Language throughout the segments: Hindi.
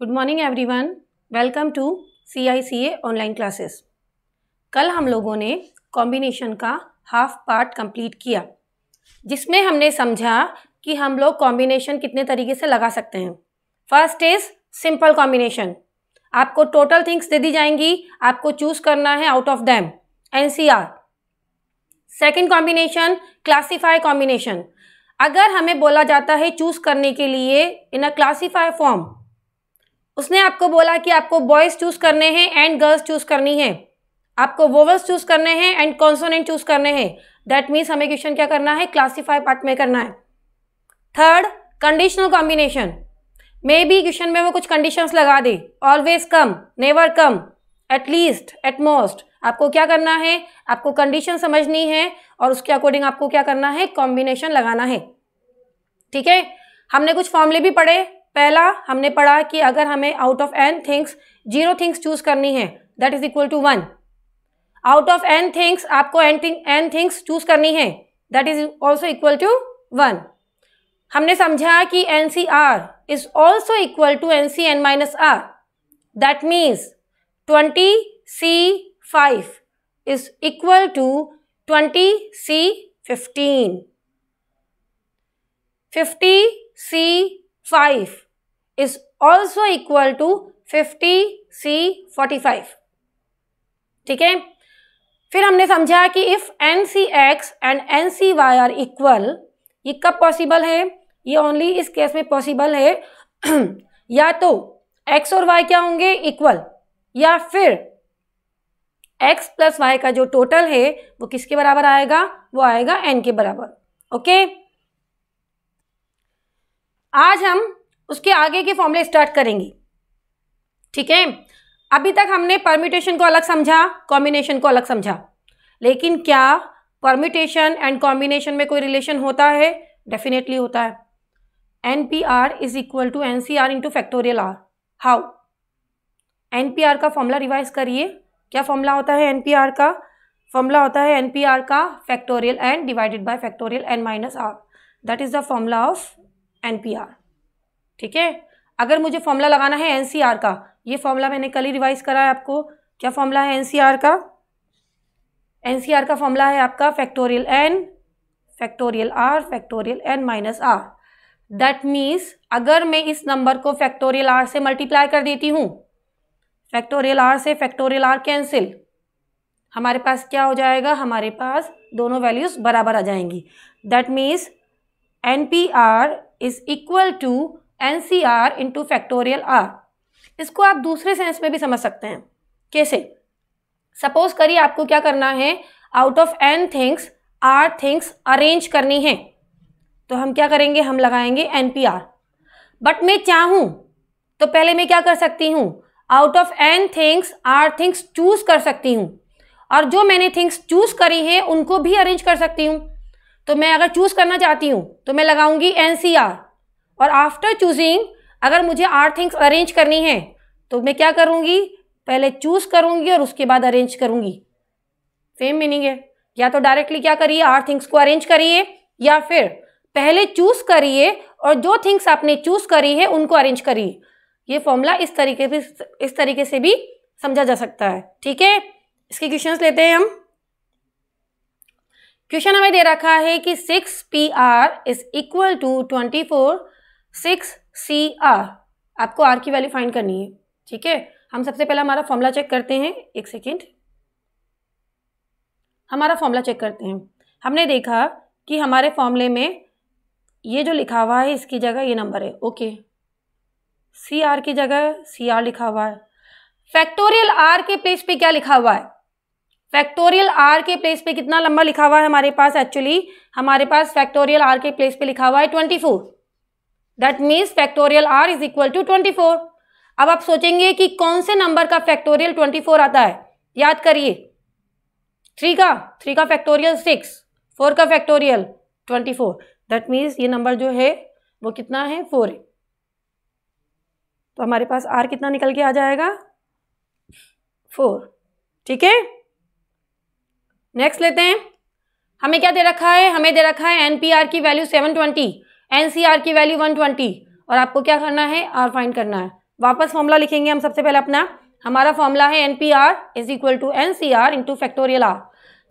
Good morning everyone, welcome to CICA online classes. कल हम लोगों ने कॉम्बिनेशन का हाफ पार्ट कंप्लीट किया, जिसमें हमने समझा कि हम लोग कॉम्बिनेशन कितने तरीके से लगा सकते हैं। First is simple combination. आपको टोटल थिंग्स दे दी जाएंगी, आपको चूज करना है out of them, NCR। Second combination classify combination. अगर हमें बोला जाता है चूज करने के लिए इन अ क्लासीफाई फॉर्म, उसने आपको बोला कि आपको बॉयज चूज करने हैं एंड गर्ल्स चूज करनी है, आपको वोवेल्स चूज करने हैं एंड कॉन्सोनेंट चूज करने हैं। दैट मीन्स हमें क्वेश्चन क्या करना है, क्लासीफाई पार्ट में करना है। Third conditional combination. Maybe question में वो कुछ कंडीशंस लगा दे, always come, never come, at least, at most. आपको क्या करना है, आपको कंडीशन समझनी है और उसके अकॉर्डिंग आपको क्या करना है, कॉम्बिनेशन लगाना है। ठीक है, हमने कुछ फॉर्मूले भी पढ़े। पहला हमने पढ़ा कि अगर हमें out of n things 0 things choose करनी है, that is equal to 1। Out of n things आपको n थिंग्स चूज करनी है, that is also equal to 1। हमने समझा कि NCR is also equal to NCn-R। That means 20C5 is equal to 20C15। 50C5 is also equal to 50C45। ठीक है, फिर हमने समझा कि if NCX and NCY are equal, ये कब पॉसिबल है, ये ओनली इस केस में पॉसिबल है या तो X और Y क्या होंगे, इक्वल, या फिर X प्लस Y का जो टोटल है वो किसके बराबर आएगा, वो आएगा N के बराबर। ओके, आज हम उसके आगे के फॉर्मूले स्टार्ट करेंगे। ठीक है, अभी तक हमने परम्यूटेशन को अलग समझा, कॉम्बिनेशन को अलग समझा, लेकिन क्या परम्यूटेशन एंड कॉम्बिनेशन में कोई रिलेशन होता है? डेफिनेटली होता है। NPR is equal to NCR into factorial R। How? NPR का फॉर्मूला रिवाइज करिए। क्या फॉर्मूला होता है NPR का? फॉर्मूला होता है NPR का factorial N divided by factorial N minus R। That is the formula of NPR। ठीक है, अगर मुझे फॉर्मूला लगाना है NCR का, ये फॉर्मूला मैंने कल ही रिवाइज करा है आपको। क्या फॉर्मूला है NCR का? NCR का फॉर्मूला है आपका factorial N factorial R factorial N minus R। That means अगर मैं इस नंबर को फैक्टोरियल R से मल्टीप्लाई कर देती हूँ, फैक्टोरियल R से फैक्टोरियल R कैंसिल, हमारे पास क्या हो जाएगा, हमारे पास दोनों वैल्यूज बराबर आ जाएंगी। That means NPR is equal to NCR into factorial R। इसको आप दूसरे सेंस में भी समझ सकते हैं। कैसे? सपोज करिए आपको क्या करना है, out of n things R things arrange करनी है, तो हम क्या करेंगे, हम लगाएंगे NPR। बट मैं चाहूं तो पहले मैं क्या कर सकती हूं, out of n things R things choose कर सकती हूं, और जो मैंने थिंग्स चूज करी है उनको भी अरेंज कर सकती हूं। तो मैं अगर चूज करना चाहती हूं तो मैं लगाऊंगी NCR, और आफ्टर चूजिंग अगर मुझे R थिंग्स अरेंज करनी है तो मैं क्या करूंगी, पहले चूज करूंगी और उसके बाद अरेंज करूंगी। सेम मीनिंग है। या तो डायरेक्टली क्या करिए, R थिंग्स को अरेंज करिए, या फिर पहले चूज करिए और जो थिंग्स आपने चूज करी है उनको अरेंज करिए। ये फॉर्मूला इस तरीके से भी समझा जा सकता है। ठीक है, इसके क्वेश्चंस लेते हैं हम। क्वेश्चन हमें दे रखा है कि 6PR is equal to 24 6CR। आपको R की वैल्यू फाइंड करनी है। ठीक है, हम सबसे पहले हमारा फॉर्मूला चेक करते हैं। एक सेकेंड, हमारा फॉर्मूला चेक करते हैं। हमने देखा कि हमारे फॉर्मूले में ये जो लिखा हुआ है इसकी जगह ये नंबर है। ओके, CR की जगह CR लिखा हुआ है। फैक्टोरियल R के प्लेस पे क्या लिखा हुआ है, फैक्टोरियल R के प्लेस पे कितना नंबर लिखा हुआ है हमारे पास? एक्चुअली हमारे पास फैक्टोरियल R के प्लेस पे लिखा हुआ है 24। That means factorial R is equal to 24। अब आप सोचेंगे कि कौन से नंबर का फैक्टोरियल 24 आता है? याद करिए, 3 का फैक्टोरियल 6, 4 का फैक्टोरियल 24। दैट मीन्स ये नंबर जो है वो कितना है, 4 है। तो हमारे पास R कितना निकल के आ जाएगा, 4। ठीक है, नेक्स्ट लेते हैं। हमें क्या दे रखा है, हमें दे रखा है NPR की वैल्यू 720, NCR की वैल्यू 120, और आपको क्या करना है, R फाइंड करना है। वापस फॉर्मूला लिखेंगे हम सबसे पहले अपना। हमारा फॉर्मूला है NPR is equal to NCR into factorial R।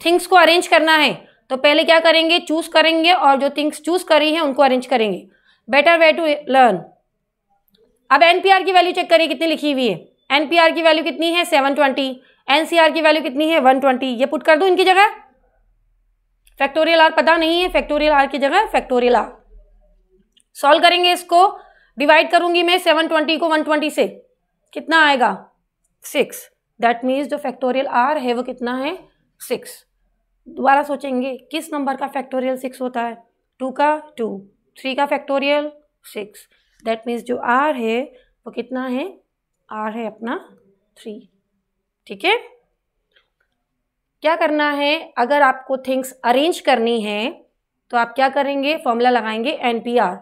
Things को अरेंज करना है तो पहले क्या करेंगे, चूज करेंगे और जो थिंग्स चूज करी हैं उनको अरेंज करेंगे। Better way to learn. अब NPR की वैल्यू चेक करिए कितनी लिखी हुई है। NPR की वैल्यू कितनी है 720, NCR की वैल्यू कितनी है 120। ये पुट कर दूं इनकी जगह, फैक्टोरियल R पता नहीं है, फैक्टोरियल R की जगह फैक्टोरियल R। सॉल्व करेंगे इसको, डिवाइड करूंगी मैं 720 को 120 से, कितना आएगा 6। दैट मीन्स जो फैक्टोरियल R है वो कितना है 6। दोबारा सोचेंगे किस नंबर का फैक्टोरियल 6 होता है, 2 का 2, 3 का फैक्टोरियल 6। दैट मीन्स जो R है वो कितना है, R है अपना 3। ठीक है, क्या करना है, अगर आपको थिंग्स अरेंज करनी है तो आप क्या करेंगे, फॉर्मूला लगाएंगे NPR।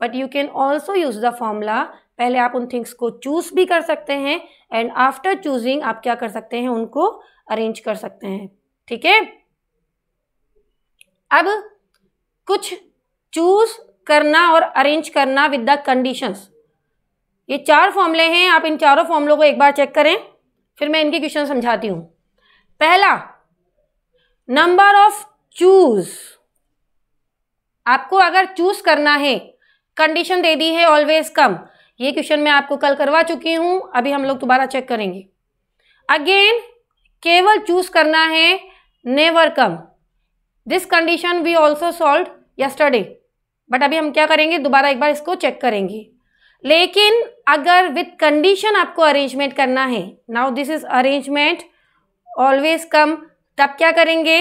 But you can also use the formula. पहले आप उन थिंग्स को चूज भी कर सकते हैं एंड आफ्टर चूजिंग आप क्या कर सकते हैं, उनको अरेंज कर सकते हैं। ठीक है, अब कुछ चूज करना और अरेंज करना विद द कंडीशंस। ये 4 फॉर्मूले हैं, आप इन चारों फॉर्मूलों को एक बार चेक करें, फिर मैं इनके क्वेश्चन समझाती हूं। पहला, नंबर ऑफ चूज। आपको अगर चूज करना है, कंडीशन दे दी है ऑलवेज कम। ये क्वेश्चन मैं आपको कल करवा चुकी हूं, अभी हम लोग दोबारा चेक करेंगे। अगेन, केवल चूज करना है, never come. This condition we also solve yesterday, but अभी हम क्या करेंगे, दोबारा एक बार इसको चेक करेंगे। लेकिन अगर विद कंडीशन आपको अरेंजमेंट करना है, now this is arrangement always come, तब क्या करेंगे,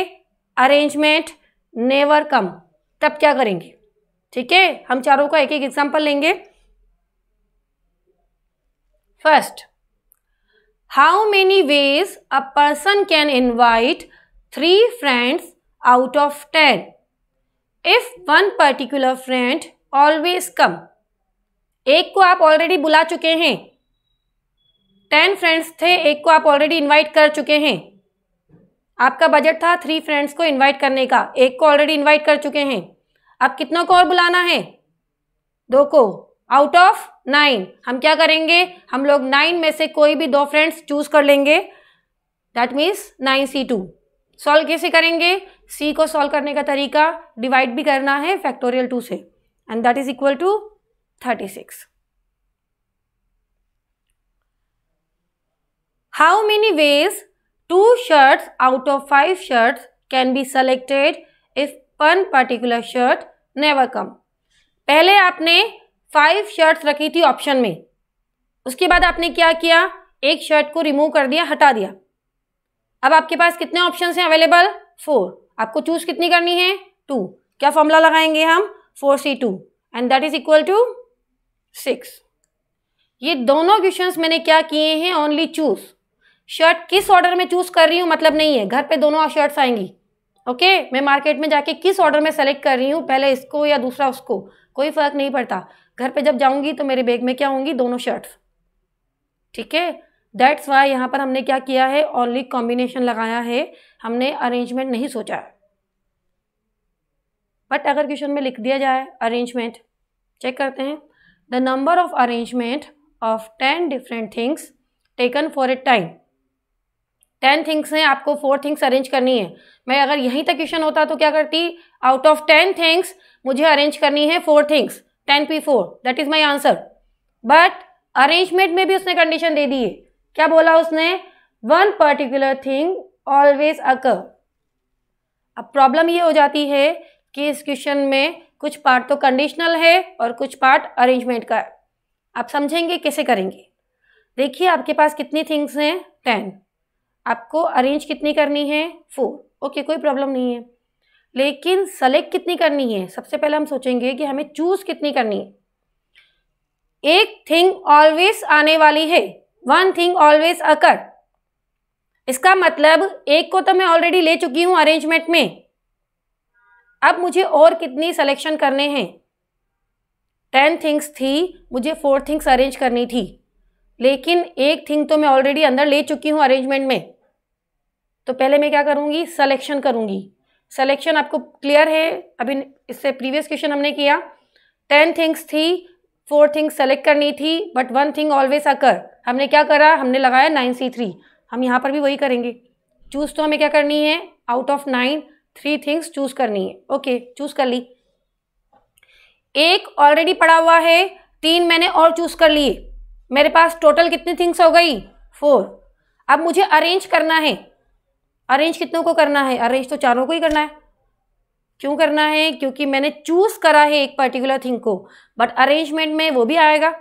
अरेंजमेंट नेवर कम, तब क्या करेंगे। ठीक है, हम चारों का एक एक एग्जांपल लेंगे। First, how many veg a person can invite 3 friends out of 10 if one particular friend always come. एक को आप ऑलरेडी बुला चुके हैं, 10 फ्रेंड्स थे, एक को आप ऑलरेडी इनवाइट कर चुके हैं। आपका बजट था 3 फ्रेंड्स को इनवाइट करने का, एक को ऑलरेडी इनवाइट कर चुके हैं। अब कितनों को और बुलाना है, 2 को, आउट ऑफ 9। हम क्या करेंगे, हम लोग 9 में से कोई भी 2 फ्रेंड्स चूज कर लेंगे। That means 9C2। सॉल्व कैसे करेंगे, C को सॉल्व करने का तरीका, डिवाइड भी करना है फैक्टोरियल 2 से, and that is equal to 36। How many ways 2 shirts out of 5 shirts can be selected if one particular shirt never come। पहले आपने 5 शर्ट्स रखी थी ऑप्शन में, उसके बाद आपने क्या किया, एक शर्ट को रिमूव कर दिया, हटा दिया। अब आपके पास कितने ऑप्शंस हैं अवेलेबल, 4। आपको चूज कितनी करनी है, 2। क्या फॉर्मूला लगाएंगे हम, 4C2 and that is equal to 6। ये दोनों क्वेश्चंस मैंने क्या किए हैं, ओनली चूज। शर्ट किस ऑर्डर में चूज कर रही हूँ मतलब नहीं है, घर पे दोनों शर्ट्स आएंगी। ओके, मैं मार्केट में जाके किस ऑर्डर में सेलेक्ट कर रही हूँ, पहले इसको या दूसरा उसको, कोई फर्क नहीं पड़ता। घर पे जब जाऊंगी तो मेरे बैग में क्या होंगी, दोनों शर्ट्स। ठीक है, दैट्स वाई यहाँ पर हमने क्या किया है, ओनली कॉम्बिनेशन लगाया है, हमने अरेंजमेंट नहीं सोचा है। बट अगर क्वेश्चन में लिख दिया जाए अरेंजमेंट, चेक करते हैं, the number of arrangement of 10 different things taken for a time. 10 things हैं, आपको 4 थिंग्स अरेंज करनी है। मैं अगर यहीं तक क्वेश्चन होता तो क्या करती, आउट ऑफ 10 थिंग्स मुझे अरेंज करनी है 4 things, 10P4, that is my answer. But arrangement में भी उसने कंडीशन दे दी है, क्या बोला उसने, 1 पर्टिकुलर थिंग ऑलवेज अकर। अब प्रॉब्लम ये हो जाती है कि इस क्वेश्चन में कुछ पार्ट तो कंडीशनल है और कुछ पार्ट अरेंजमेंट का है। आप समझेंगे कैसे करेंगे। देखिए आपके पास कितनी थिंग्स हैं, 10, आपको अरेंज कितनी करनी है, 4। ओके, कोई प्रॉब्लम नहीं है, लेकिन सेलेक्ट कितनी करनी है, सबसे पहले हम सोचेंगे कि हमें चूज कितनी करनी है। एक थिंग ऑलवेज आने वाली है, 1 थिंग ऑलवेज अकर। इसका मतलब एक को तो मैं ऑलरेडी ले चुकी हूं अरेंजमेंट में, अब मुझे और कितनी सिलेक्शन करने हैं। 10 थिंग्स थी, मुझे 4 थिंग्स अरेंज करनी थी, लेकिन एक थिंग तो मैं ऑलरेडी अंदर ले चुकी हूं अरेंजमेंट में। तो पहले मैं क्या करूंगी, सिलेक्शन करूंगी। सिलेक्शन आपको क्लियर है, अभी इससे प्रीवियस क्वेश्चन हमने किया, 10 थिंग्स थी, 4 थिंग्स सेलेक्ट करनी थी बट 1 थिंग ऑलवेज अकर। हमने क्या करा, हमने लगाया 9C3। हम यहाँ पर भी वही करेंगे। चूज़ तो हमें क्या करनी है, आउट ऑफ 9 3 थिंग्स चूज़ करनी है। ओके, चूज़ कर ली। एक ऑलरेडी पड़ा हुआ है, 3 मैंने और चूज़ कर लिए। मेरे पास टोटल कितनी थिंग्स हो गई, 4। अब मुझे अरेंज करना है। अरेंज कितनों को करना है, अरेंज तो चारों को ही करना है। क्यों करना है, क्योंकि मैंने चूज करा है एक पर्टिकुलर थिंग को, बट अरेंजमेंट में वो भी आएगा।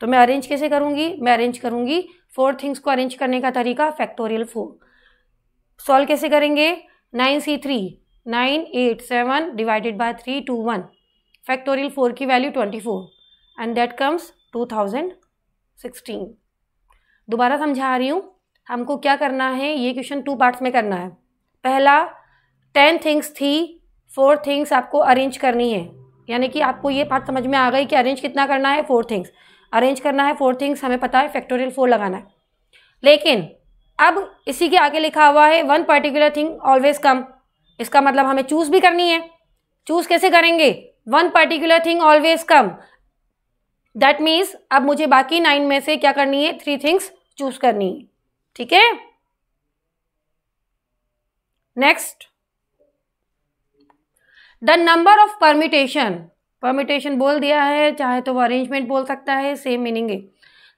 तो मैं अरेंज कैसे करूंगी, मैं अरेंज करूंगी 4 थिंग्स को अरेंज करने का तरीका फैक्टोरियल 4। सॉल्व कैसे करेंगे, 9C3 9 8 7 डिवाइडेड बाय 3 2 1। फैक्टोरियल 4 की वैल्यू 24 एंड दैट कम्स 2016। दोबारा समझा रही हूँ। हमको क्या करना है, ये क्वेश्चन 2 पार्ट्स में करना है। पहला 10 थिंग्स थी, 4 थिंग्स आपको अरेंज करनी है। यानी कि आपको ये बात समझ में आ गई कि अरेंज कितना करना है, 4 थिंग्स अरेंज करना है। 4 थिंग्स हमें पता है, फैक्टोरियल 4 लगाना है। लेकिन अब इसी के आगे लिखा हुआ है 1 पर्टिकुलर थिंग ऑलवेज कम। इसका मतलब हमें चूज भी करनी है। चूज कैसे करेंगे, 1 particular thing always come. That means अब मुझे बाकी 9 में से क्या करनी है, 3 थिंग्स चूज करनी है। ठीक है, next, the number of permutation. Permutation बोल दिया है, चाहे तो वो अरेंजमेंट बोल सकता है, सेम मीनिंग है।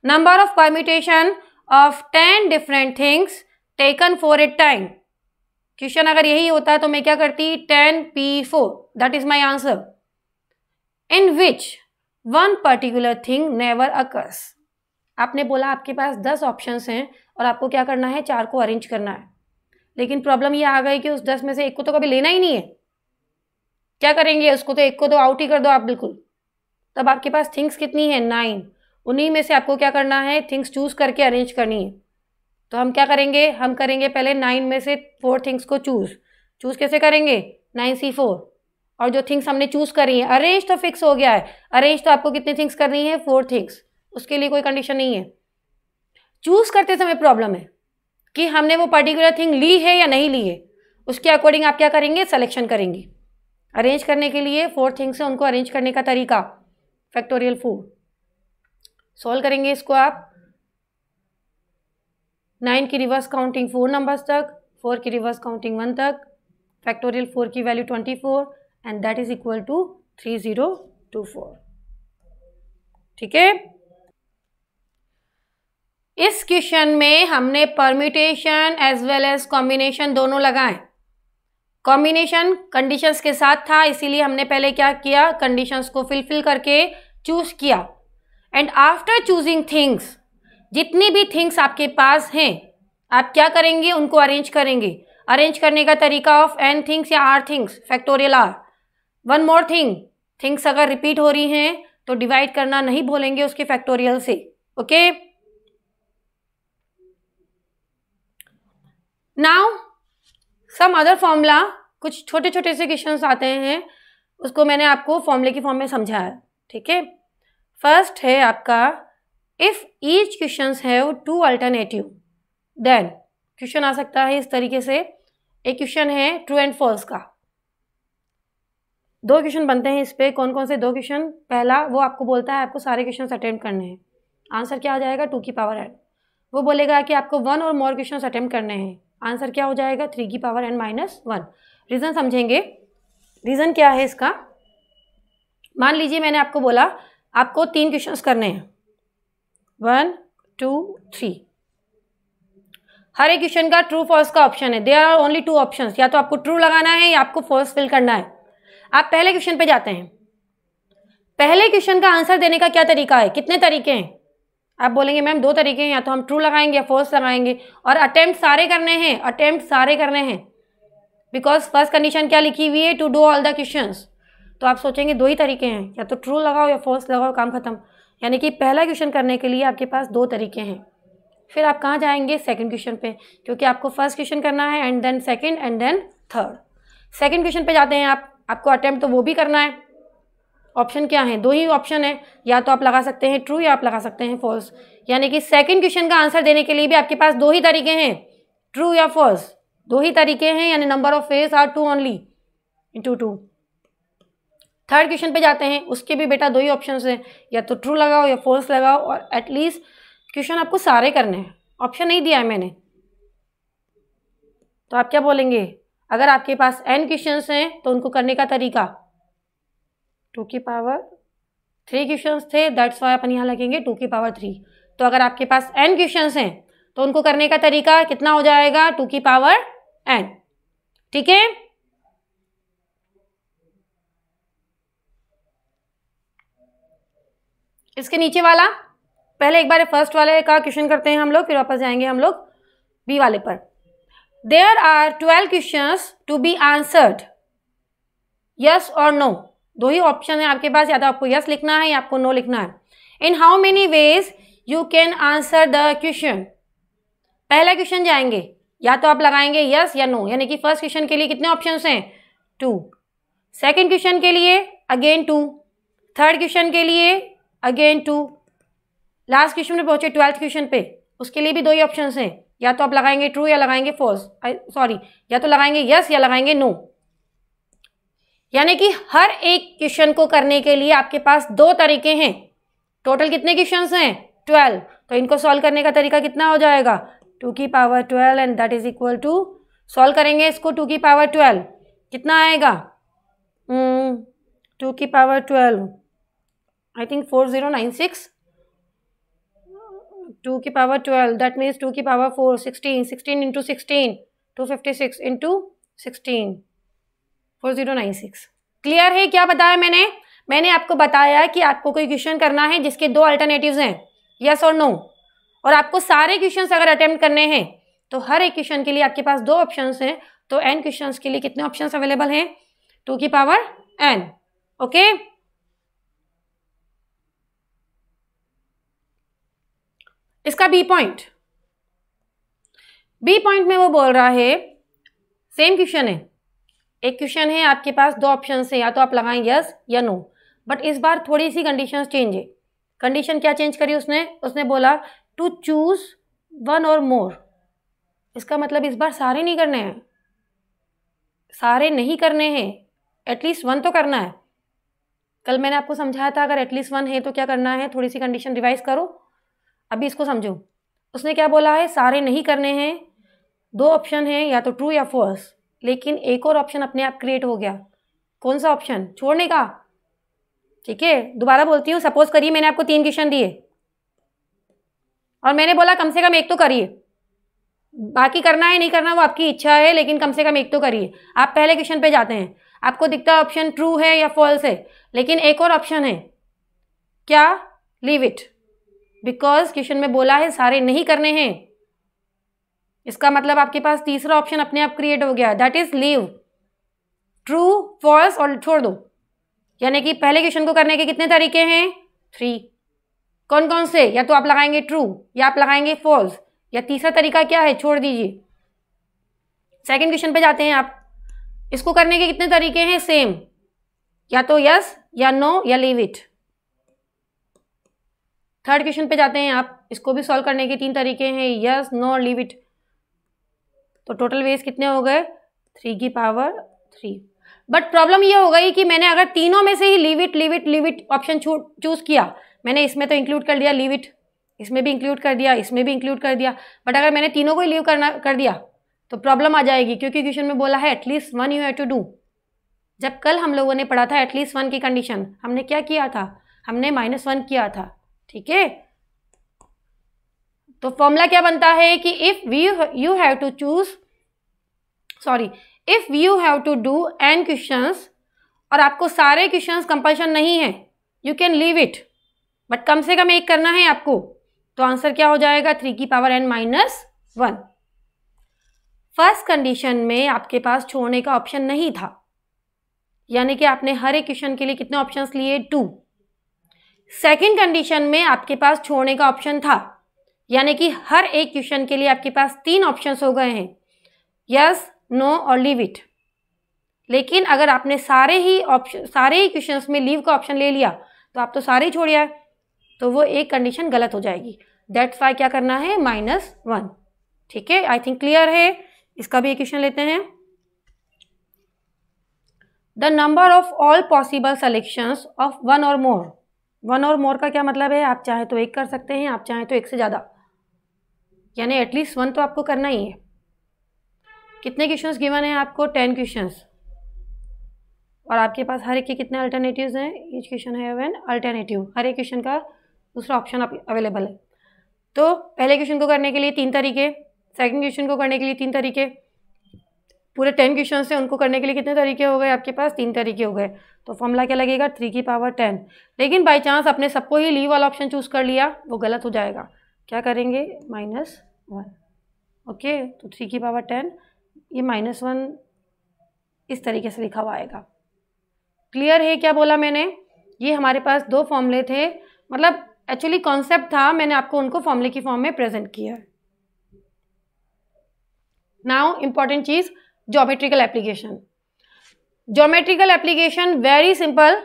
Number of permutation of 10 different things taken for a time. Question अगर यही होता तो मैं क्या करती, 10P4, that is my answer. In which 1 particular thing never occurs. आपने बोला आपके पास 10 ऑप्शंस हैं और आपको क्या करना है, 4 को अरेंज करना है। लेकिन प्रॉब्लम ये आ गई कि उस 10 में से एक को तो कभी लेना ही नहीं है। क्या करेंगे, उसको तो एक को तो आउट ही कर दो आप बिल्कुल। तब आपके पास थिंग्स कितनी है, 9। उन्हीं में से आपको क्या करना है, थिंग्स चूज करके अरेंज करनी है। तो हम क्या करेंगे, हम करेंगे पहले 9 में से 4 थिंग्स को चूज कैसे करेंगे, 9C4। और जो थिंग्स हमने चूज करी है, अरेंज तो फिक्स हो गया है। अरेंज तो आपको कितनी थिंग्स करनी है, 4 थिंग्स। उसके लिए कोई कंडीशन नहीं है। चूज करते समय प्रॉब्लम है कि हमने वो पर्टिकुलर थिंग ली है या नहीं ली है। उसके अकॉर्डिंग आप क्या करेंगे, सिलेक्शन करेंगे। अरेंज करने के लिए 4 थिंग्स है, उनको अरेंज करने का तरीका फैक्टोरियल 4। सॉल्व करेंगे इसको आप। 9 की रिवर्स काउंटिंग 4 नंबर्स तक, 4 की रिवर्स काउंटिंग 1 तक। फैक्टोरियल 4 की value 24 and that is equal to 3024। ठीक है, इस क्वेश्चन में हमने permutation as well as combination दोनों लगाए। कॉम्बिनेशन कंडीशंस के साथ था, इसीलिए हमने पहले क्या किया, कंडीशंस को फिलफिल करके चूज किया। एंड आफ्टर चूजिंग थिंग्स, जितनी भी थिंग्स आपके पास हैं आप क्या करेंगे, उनको अरेंज करेंगे। अरेंज करने का तरीका ऑफ n थिंग्स या r things, factorial r। One more thing, things अगर रिपीट हो रही हैं तो डिवाइड करना नहीं भूलेंगे उसके फैक्टोरियल से। Okay, now some other formula, कुछ छोटे छोटे से क्वेश्चंस आते हैं, उसको मैंने आपको फॉर्मूले की फॉर्म में समझाया। ठीक है, फर्स्ट है आपका, if each questions have 2 alternative then. क्वेश्चन आ सकता है इस तरीके से। एक क्वेश्चन है ट्रू एंड फॉल्स का। 2 क्वेश्चन बनते हैं इस पे। कौन कौन से 2 क्वेश्चन, पहला वो आपको बोलता है आपको सारे क्वेश्चन अटेम्प्ट करने हैं। आंसर क्या आ जाएगा, 2 की पावर n। वो बोलेगा कि आपको 1 और मोर क्वेश्चन अटेम्प्ट करने हैं। आंसर क्या हो जाएगा, 3 की पावर n माइनस 1। रीज़न समझेंगे। रीज़न क्या है इसका, मान लीजिए मैंने आपको बोला आपको 3 क्वेश्चंस करने हैं, 1 2 3। हर एक क्वेश्चन का ट्रू फॉल्स का ऑप्शन है। देयर आर ओनली 2 ऑप्शंस, या तो आपको ट्रू लगाना है या आपको फॉल्स फिल करना है। आप पहले क्वेश्चन पे जाते हैं। पहले क्वेश्चन का आंसर देने का क्या तरीका है, कितने तरीके हैं। आप बोलेंगे मैम 2 तरीके हैं, या तो हम ट्रू लगाएंगे या फॉल्स लगाएंगे। और अटेम्प्ट सारे करने हैं, अटेम्प्ट सारे करने हैं, बिकॉज फर्स्ट कंडीशन क्या लिखी हुई है, to do all the questions. तो आप सोचेंगे 2 ही तरीके हैं, या तो ट्रू लगाओ या फॉल्स लगाओ, काम खत्म। यानी कि पहला क्वेश्चन करने के लिए आपके पास 2 तरीके हैं। फिर आप कहाँ जाएंगे, सेकंड क्वेश्चन पे, क्योंकि आपको फर्स्ट क्वेश्चन करना है and then second and then third. Second question पे जाते हैं आपको अटेम्प्ट तो वो भी करना है। ऑप्शन क्या है, 2 ही ऑप्शन है, या तो आप लगा सकते हैं ट्रू या आप लगा सकते हैं फॉल्स। यानी कि सेकंड क्वेश्चन का आंसर देने के लिए भी आपके पास 2 ही तरीके हैं, ट्रू या फॉल्स। 2 ही तरीके हैं, यानी number of ways are 2 only, into 2। Third question पे जाते हैं, उसके भी बेटा 2 ही ऑप्शन हैं, या तो ट्रू लगाओ या फॉल्स लगाओ, और एटलीस्ट क्वेश्चन आपको सारे करने हैं, ऑप्शन नहीं दिया है मैंने। तो आप क्या बोलेंगे, अगर आपके पास n क्वेश्चंस हैं तो उनको करने का तरीका 2 की पावर 3 क्वेश्चंस थे, दैट्स वाई अपन यहाँ लगेंगे 2 की पावर 3। तो अगर आपके पास n क्वेश्चंस हैं तो उनको करने का तरीका कितना हो जाएगा, 2 की पावर n। ठीक है, इसके नीचे वाला पहले एक बार फर्स्ट वाले का क्वेश्चन करते हैं हम लोग, फिर वापस जाएंगे हम लोग बी वाले पर। There are 12 questions to be answered, yes और नो। 2 ही ऑप्शन है आपके पास, या तो आपको यस लिखना है या आपको नो लिखना है। इन how many ways you can answer the question. पहला क्वेश्चन जाएंगे, या तो आप लगाएंगे यस या नो, यानी कि फर्स्ट क्वेश्चन के लिए कितने ऑप्शंस हैं, 2। सेकंड क्वेश्चन के लिए अगेन 2, थर्ड क्वेश्चन के लिए अगेन 2, लास्ट क्वेश्चन में पहुंचे 12th क्वेश्चन पे, उसके लिए भी 2 ही ऑप्शंस हैं, या तो आप लगाएंगे ट्रू या लगाएंगे फॉल्स, सॉरी या तो लगाएंगे यस या लगाएंगे नो। यानी कि हर एक क्वेश्चन को करने के लिए आपके पास 2 तरीके हैं। टोटल कितने क्वेश्चंस हैं, 12। तो इनको सॉल्व करने का तरीका कितना हो जाएगा, 2 की power 12, and that is equal to, solve करेंगे इसको 2 की पावर 12, कितना आएगा, 2 की पावर 12 आई थिंक 4096, 2 की पावर 12 दैट मीन्स 2 की पावर 4, 16, 16 इंटू 16, 256 इंटू 16, 4096। क्लियर है क्या बताया मैंने आपको बताया कि आपको कोई क्वेश्चन करना है जिसके 2 अल्टरनेटिव्स हैं, यस और नो, और आपको सारे क्वेश्चंस अगर अटेम्प्ट करने हैं तो हर एक क्वेश्चन के लिए आपके पास 2 ऑप्शंस हैं। तो n क्वेश्चंस के लिए कितने ऑप्शंस अवेलेबल हैं, 2 की पावर n। ओके, इसका बी पॉइंट में वो बोल रहा है सेम क्वेश्चन है, एक क्वेश्चन है आपके पास 2 ऑप्शन है, या तो आप लगाएं यस या नो, बट इस बार थोड़ी सी कंडीशन चेंज है। कंडीशन क्या चेंज करी उसने बोला टू चूज 1 और मोर। इसका मतलब इस बार सारे नहीं करने हैं, एटलीस्ट 1 तो करना है। कल मैंने आपको समझाया था अगर एटलीस्ट 1 है तो क्या करना है, थोड़ी सी कंडीशन रिवाइज करो, अभी इसको समझो। उसने क्या बोला है, सारे नहीं करने हैं, 2 ऑप्शन है, या तो ट्रू या फॉल्स, लेकिन एक और ऑप्शन अपने आप क्रिएट हो गया। कौन सा ऑप्शन, छोड़ने का। ठीक है, दोबारा बोलती हूँ, सपोज करिए मैंने आपको 3 क्वेश्चन दिए और मैंने बोला कम से कम एक तो करिए, बाकी करना है नहीं करना वो आपकी इच्छा है, लेकिन कम से कम एक तो करिए। आप पहले क्वेश्चन पे जाते हैं, आपको दिखता है ऑप्शन ट्रू है या फॉल्स है, लेकिन एक और ऑप्शन है क्या, लीव इट, बिकॉज क्वेश्चन में बोला है सारे नहीं करने हैं। इसका मतलब आपके पास तीसरा ऑप्शन अपने आप क्रिएट हो गया, that is leave, true false और छोड़ दो। यानी कि पहले क्वेश्चन को करने के कितने तरीके हैं, 3। कौन कौन से, या तो आप लगाएंगे ट्रू या आप लगाएंगे फॉल्स, या तीसरा तरीका क्या है, छोड़ दीजिए। सेकंड क्वेश्चन पे जाते हैं आप, इसको करने के कितने तरीके हैं, सेम, या तो यस या नो या लीव इट। थर्ड क्वेश्चन पे जाते हैं आप, इसको भी सॉल्व करने के 3 तरीके हैं, यस नो और लीव इट। तो टोटल वेज कितने हो गए, 3 की पावर 3। बट प्रॉब्लम ये हो गई कि मैंने अगर तीनों में से ही लीव इट ऑप्शन चूज किया, मैंने इसमें तो इंक्लूड कर दिया लीव इट, इसमें भी इंक्लूड कर दिया, इसमें भी इंक्लूड कर दिया, बट अगर मैंने तीनों को ही लीव कर दिया तो प्रॉब्लम आ जाएगी, क्योंकि क्वेश्चन में बोला है at least 1 you have to do. जब कल हम लोगों ने पढ़ा था एटलीस्ट 1 की कंडीशन, हमने क्या किया था, हमने -1 किया था। ठीक है, तो फॉर्मूला क्या बनता है कि if you have to do n questions, और आपको सारे क्वेश्चंस कंपल्शन नहीं है, you can leave it, but कम से कम एक करना है आपको। तो आंसर क्या हो जाएगा, 3 की पावर n - 1। फर्स्ट कंडीशन में आपके पास छोड़ने का ऑप्शन नहीं था, यानी कि आपने हर एक क्वेश्चन के लिए कितने ऑप्शंस लिए, 2। सेकंड कंडीशन में आपके पास छोड़ने का ऑप्शन था, यानी कि हर एक क्वेश्चन के लिए आपके पास 3 ऑप्शंस हो गए हैं, यस नो और लीव इट। लेकिन अगर आपने सारे ही क्वेश्चंस में लीव का ऑप्शन ले लिया तो आप तो सारे ही छोड़िए, तो वो एक कंडीशन गलत हो जाएगी। दैट्स वाई क्या करना है, -1। ठीक है, आई थिंक क्लियर है। इसका भी एक क्वेश्चन लेते हैं। The number of all possible selections of one और मोर। वन और मोर का क्या मतलब है, आप चाहे तो एक कर सकते हैं, आप चाहे तो एक से ज़्यादा, यानी एटलीस्ट वन तो आपको करना ही है। कितने क्वेश्चंस गिवन है आपको, 10 क्वेश्चंस, और आपके पास हर एक के कितने अल्टरनेटिव्स हैं, ईच क्वेश्चन है एन अल्टरनेटिव, हर एक क्वेश्चन का दूसरा ऑप्शन अवेलेबल है। तो पहले क्वेश्चन को करने के लिए 3 तरीके, सेकंड क्वेश्चन को करने के लिए 3 तरीके, पूरे 10 क्वेश्चन से उनको करने के लिए कितने तरीके हो गए आपके पास, 3 तरीके हो गए। तो फॉर्मूला क्या लगेगा, 3 की पावर 10। लेकिन बाई चांस आपने सबको ही लीव वाला ऑप्शन चूज़ कर लिया, वो गलत हो जाएगा। क्या करेंगे, -1। ओके, तो 3 की पावर 10, ये -1 इस तरीके से लिखा हुआ आएगा। क्लियर है क्या बोला मैंने? ये हमारे पास 2 फॉर्मूले थे, मतलब एक्चुअली कॉन्सेप्ट था, मैंने आपको उनको फॉर्मूले की फॉर्म में प्रेजेंट किया है। नाउ इंपॉर्टेंट चीज, geometrical application. Geometrical application very simple,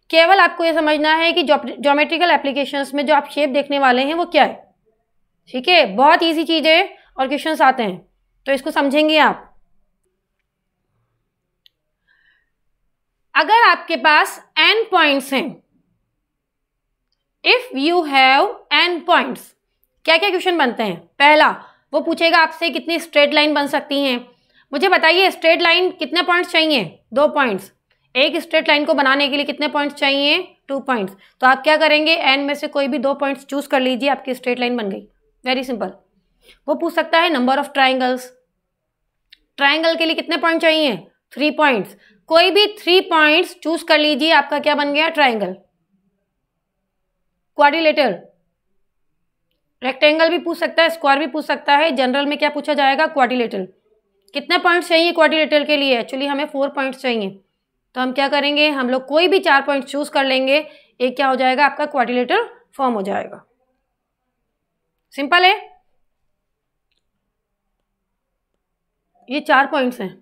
केवल आपको ये समझना है कि ज्योमेट्रिकल एप्लीकेशंस में जो आप शेप देखने वाले हैं वो क्या है। ठीक है, बहुत इजी चीज है और क्वेश्चंस आते हैं, तो इसको समझेंगे आप। अगर आपके पास n पॉइंट्स हैं, if you have n points, क्या क्या क्वेश्चन बनते हैं। पहला, वो पूछेगा आपसे कितनी स्ट्रेट लाइन बन सकती हैं। मुझे बताइए स्ट्रेट लाइन कितने पॉइंट्स चाहिए, 2 पॉइंट्स। एक स्ट्रेट लाइन को बनाने के लिए कितने पॉइंट्स चाहिए, 2 पॉइंट्स। तो आप क्या करेंगे, n में से कोई भी 2 पॉइंट्स चूज कर लीजिए, आपकी स्ट्रेट लाइन बन गई। Very simple. वो पूछ सकता है नंबर ऑफ ट्राइंगल्स, ट्राइंगल के लिए कितने पॉइंट चाहिए, 3 पॉइंट्स। कोई भी 3 पॉइंट्स चूज कर लीजिए, आपका क्या बन गया, ट्राइंगल। क्वाड्रिलेटरल, रेक्टेंगल भी पूछ सकता है, स्क्वायर भी पूछ सकता है, जनरल में क्या पूछा जाएगा, क्वाड्रिलेटरल। कितने पॉइंट्स चाहिए क्वाड्रिलेटरल के लिए, एक्चुअली हमें 4 पॉइंट्स चाहिए। तो हम क्या करेंगे, हम लोग कोई भी 4 पॉइंट चूज कर लेंगे, एक क्या हो जाएगा, आपका क्वाड्रिलेटरल फॉर्म हो जाएगा। सिंपल है। ये 4 पॉइंट्स हैं,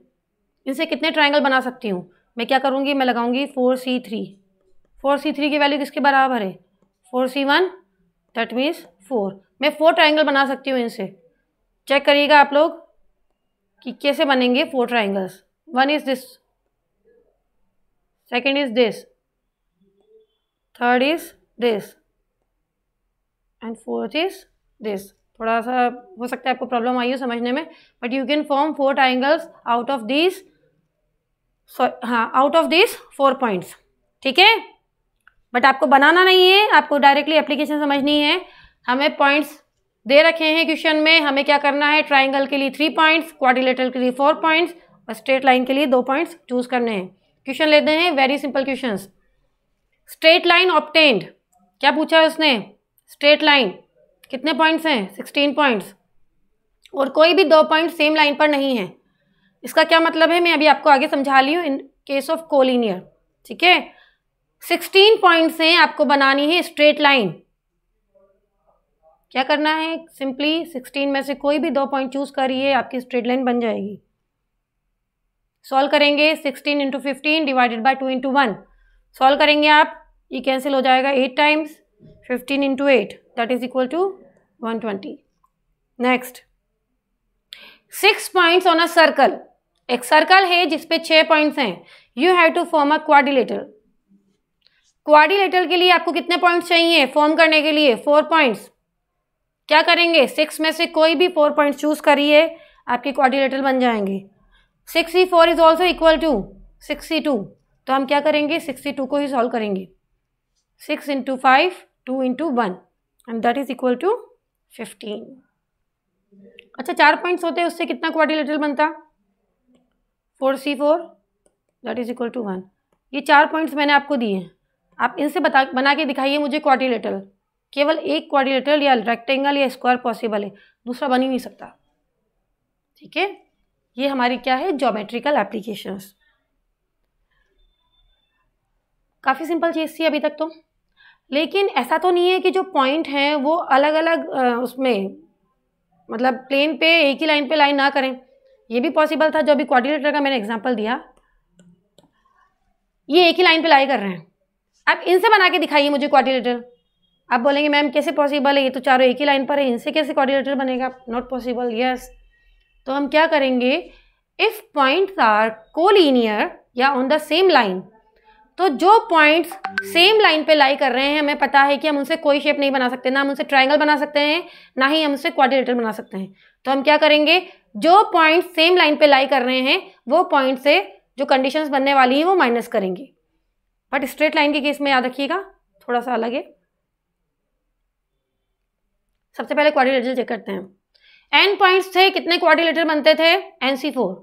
इनसे कितने ट्राइंगल बना सकती हूँ मैं, क्या करूँगी, मैं लगाऊंगी 4C3। 4C3 की वैल्यू किसके बराबर है, 4C1, दैट मीन्स 4। मैं 4 ट्राइंगल बना सकती हूँ इनसे। चेक करिएगा आप लोग कि कैसे बनेंगे 4 triangles. 1 is this, second is this, third is this, and fourth is this. थोड़ा सा हो सकता है आपको प्रॉब्लम आई हो समझने में, but you can form 4 triangles out of this, out of this 4 points. ठीक है, बट आपको बनाना नहीं है, आपको डायरेक्टली एप्लीकेशन समझनी है। हमें पॉइंट्स दे रखे हैं क्वेश्चन में, हमें क्या करना है, ट्राइंगल के लिए 3 पॉइंट्स, क्वाड्रिलेटरल के लिए 4 पॉइंट्स और स्ट्रेट लाइन के लिए 2 पॉइंट्स चूज करने हैं। क्वेश्चन लेते हैं, very simple questions. Straight line obtained, क्या पूछा है उसने, स्ट्रेट लाइन कितने पॉइंट्स हैं, 16 पॉइंट्स, और कोई भी 2 पॉइंट सेम लाइन पर नहीं है। इसका क्या मतलब है, मैं अभी आपको आगे समझा ली हूँ इन केस ऑफ कोलिनियर। ठीक है, 16 पॉइंट्स हैं, आपको बनानी है स्ट्रेट लाइन। क्या करना है, सिंपली 16 में से कोई भी 2 पॉइंट चूज करिए, आपकी स्ट्रेट लाइन बन जाएगी। सॉल्व करेंगे, 16 × 15 डिवाइडेड बाय 2 × 1। सॉल्व करेंगे आप, ये कैंसिल हो जाएगा 8 times, 15 × 8 that is equal to 120। Next, 6 points on a circle. एक सर्कल है जिसपे 6 पॉइंट्स हैं, you have to form a quadrilateral. Quadrilateral के लिए आपको कितने पॉइंट्स चाहिए फॉर्म करने के लिए, 4 पॉइंट्स। क्या करेंगे, 6 में से कोई भी 4 पॉइंट्स चूज करिए, आपके क्वाड्रिलेटरल बन जाएंगे। 6C4 is also equal to 6C2, तो हम क्या करेंगे, 6C2 को ही सॉल्व करेंगे। 6 × 5, 2 × 1 and that is equal to 15। अच्छा, 4 पॉइंट्स होते हैं, उससे कितना क्वाड्रिलेटरल बनता, 4C4 that is equal to 1। ये 4 पॉइंट्स मैंने आपको दिए हैं, आप इनसे बना के दिखाइए मुझे क्वाड्रिलेटरल। केवल एक क्वाड्रिलेटरल या रेक्टेंगल या स्क्वायर पॉसिबल है, दूसरा बन ही नहीं सकता। ठीक है, ये हमारी क्या है, ज्योमेट्रिकल एप्लीकेशंस। काफ़ी सिंपल चीज़ थी अभी तक तो, लेकिन ऐसा तो नहीं है कि जो पॉइंट हैं वो अलग अलग उसमें मतलब प्लेन पे एक ही लाइन पे लाइन ना करें। ये भी पॉसिबल था, जो अभी क्वाड्रिलेटरल का मैंने एग्जांपल दिया, ये एक ही लाइन पे लाई कर रहे हैं। अब इनसे बना के दिखाइए मुझे क्वाड्रिलेटरल। आप बोलेंगे मैम कैसे पॉसिबल है, ये तो चारों एक ही लाइन पर है, इनसे कैसे क्वाड्रिलेटरल बनेगा, नॉट पॉसिबल। यस, तो हम क्या करेंगे, इफ पॉइंट्स आर कोलिनियर या ऑन द सेम लाइन, तो जो पॉइंट्स सेम लाइन पे लाई कर रहे हैं, हमें पता है कि हम उनसे कोई शेप नहीं बना सकते, ना हम उनसे ट्रायंगल बना सकते हैं, ना ही हम उनसे क्वाड्रिलेटरल बना सकते हैं। तो हम क्या करेंगे, जो पॉइंट सेम लाइन पे लाई कर रहे हैं वो पॉइंट से जो कंडीशंस बनने वाली हैं वो माइनस करेंगे। बट स्ट्रेट लाइन के केस में याद रखिएगा थोड़ा सा अलग है। सबसे पहले क्वाड्रिलेटरल चेक करते हैं। n पॉइंट्स थे, कितने क्वाड्रिलेटरल बनते थे, NC4।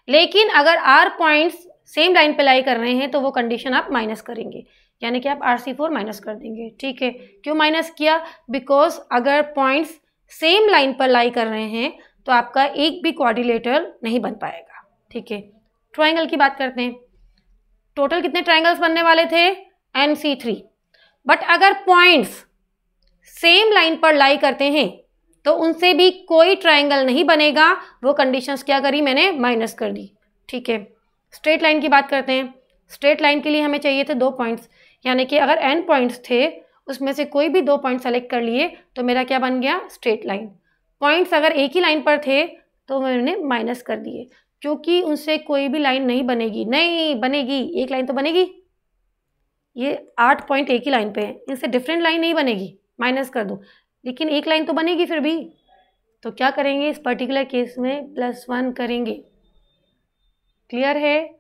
लेकिन अगर r पॉइंट्स सेम लाइन पे लाई कर रहे हैं तो वो कंडीशन आप माइनस करेंगे, यानी कि आप RC4 माइनस कर देंगे। ठीक है, क्यों माइनस किया, बिकॉज अगर पॉइंट्स सेम लाइन पर लाई कर रहे हैं तो आपका एक भी क्वाड्रिलेटरल नहीं बन पाएगा। ठीक है, ट्राइंगल की बात करते हैं। टोटल कितने ट्राइंगल्स बनने वाले थे, NC3। बट अगर पॉइंट्स सेम लाइन पर लाई करते हैं तो उनसे भी कोई ट्राइंगल नहीं बनेगा, वो कंडीशंस क्या करी मैंने, माइनस कर दी। ठीक है, स्ट्रेट लाइन की बात करते हैं। स्ट्रेट लाइन के लिए हमें चाहिए थे 2 पॉइंट्स, यानी कि अगर n पॉइंट्स थे उसमें से कोई भी 2 पॉइंट सेलेक्ट कर लिए तो मेरा क्या बन गया, स्ट्रेट लाइन। पॉइंट्स अगर एक ही लाइन पर थे तो मैंने माइनस कर दिए, क्योंकि उनसे कोई भी लाइन नहीं बनेगी, नहीं बनेगी, एक लाइन तो बनेगी। ये 8 पॉइंट एक ही लाइन पे है, इनसे डिफरेंट लाइन नहीं बनेगी, माइनस कर दो, लेकिन एक लाइन तो बनेगी फिर भी। तो क्या करेंगे इस पर्टिकुलर केस में, +1 करेंगे। क्लियर है,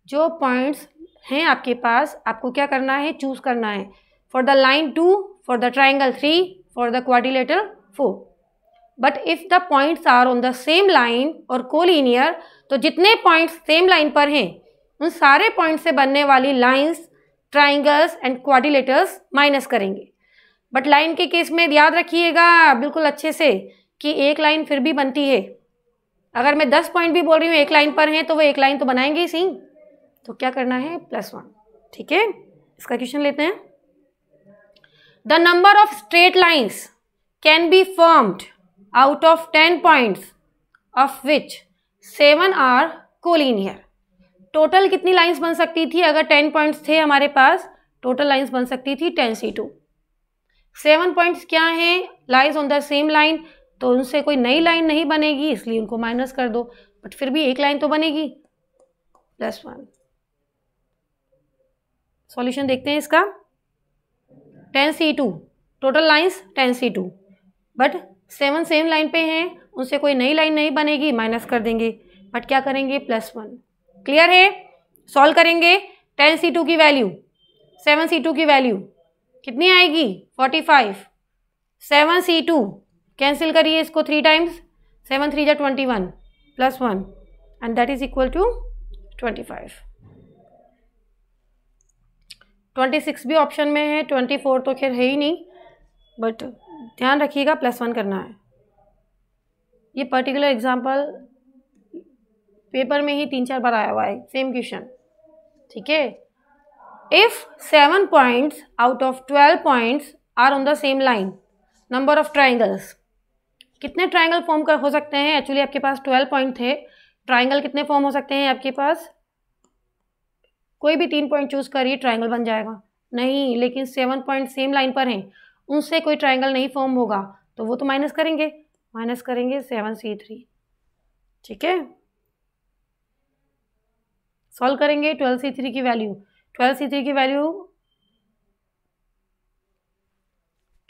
जो पॉइंट्स हैं आपके पास आपको क्या करना है, चूज करना है। For the line 2, for the triangle 3, for the quadrilateral 4। But if the points are on the same line और कोलिनियर, तो जितने पॉइंट्स सेम लाइन पर हैं उन सारे पॉइंट से बनने वाली lines, triangles and quadrilaterals minus करेंगे। बट लाइन के केस में याद रखिएगा बिल्कुल अच्छे से कि एक लाइन फिर भी बनती है। अगर मैं 10 पॉइंट भी बोल रही हूँ एक लाइन पर हैं तो वो एक लाइन तो बनाएंगे ही सही। तो क्या करना है, +1। ठीक है, इसका क्वेश्चन लेते हैं। The number of straight lines can be formed out of 10 points of which 7 are collinear. Total कितनी लाइन्स बन सकती थी, अगर 10 पॉइंट्स थे हमारे पास, टोटल लाइन्स बन सकती थी 10C2। 7 पॉइंट्स क्या हैं, lies on the same line, तो उनसे कोई नई लाइन नहीं बनेगी, इसलिए उनको माइनस कर दो। बट फिर भी एक लाइन तो बनेगी, +1। सॉल्यूशन देखते हैं इसका। 10C2 total lines 10C2, but 7 same line पे हैं, उनसे कोई नई लाइन नहीं बनेगी, माइनस कर देंगे। बट क्या करेंगे, +1। क्लियर है, सॉल्व करेंगे। 10C2 की वैल्यू 7C2 की वैल्यू कितनी आएगी, 45। 7C2 कैंसिल करिए इसको 3 टाइम्स, 7 3 जा 21 +1 and that is equal to 25। 26 भी ऑप्शन में है, 24 तो खैर है ही नहीं, बट ध्यान रखिएगा +1 करना है। ये पर्टिकुलर एग्जाम्पल पेपर में ही 3-4 बार आया हुआ है, सेम क्वेश्चन। ठीक है, if 7 points out of 12 points are on the same line, number of triangles, कितने ट्राइंगल फॉर्म कर हो सकते हैं। एक्चुअली आपके पास 12 पॉइंट थे, ट्राइंगल कितने फॉर्म हो सकते हैं आपके पास, कोई भी 3 पॉइंट चूज करिए ट्राइंगल बन जाएगा, नहीं, लेकिन 7 पॉइंट सेम लाइन पर हैं, उनसे कोई ट्राइंगल नहीं फॉर्म होगा, तो वो तो माइनस करेंगे 7C3। ठीक है, सॉल्व करेंगे। 12C3 की वैल्यू, 12C3 की वैल्यू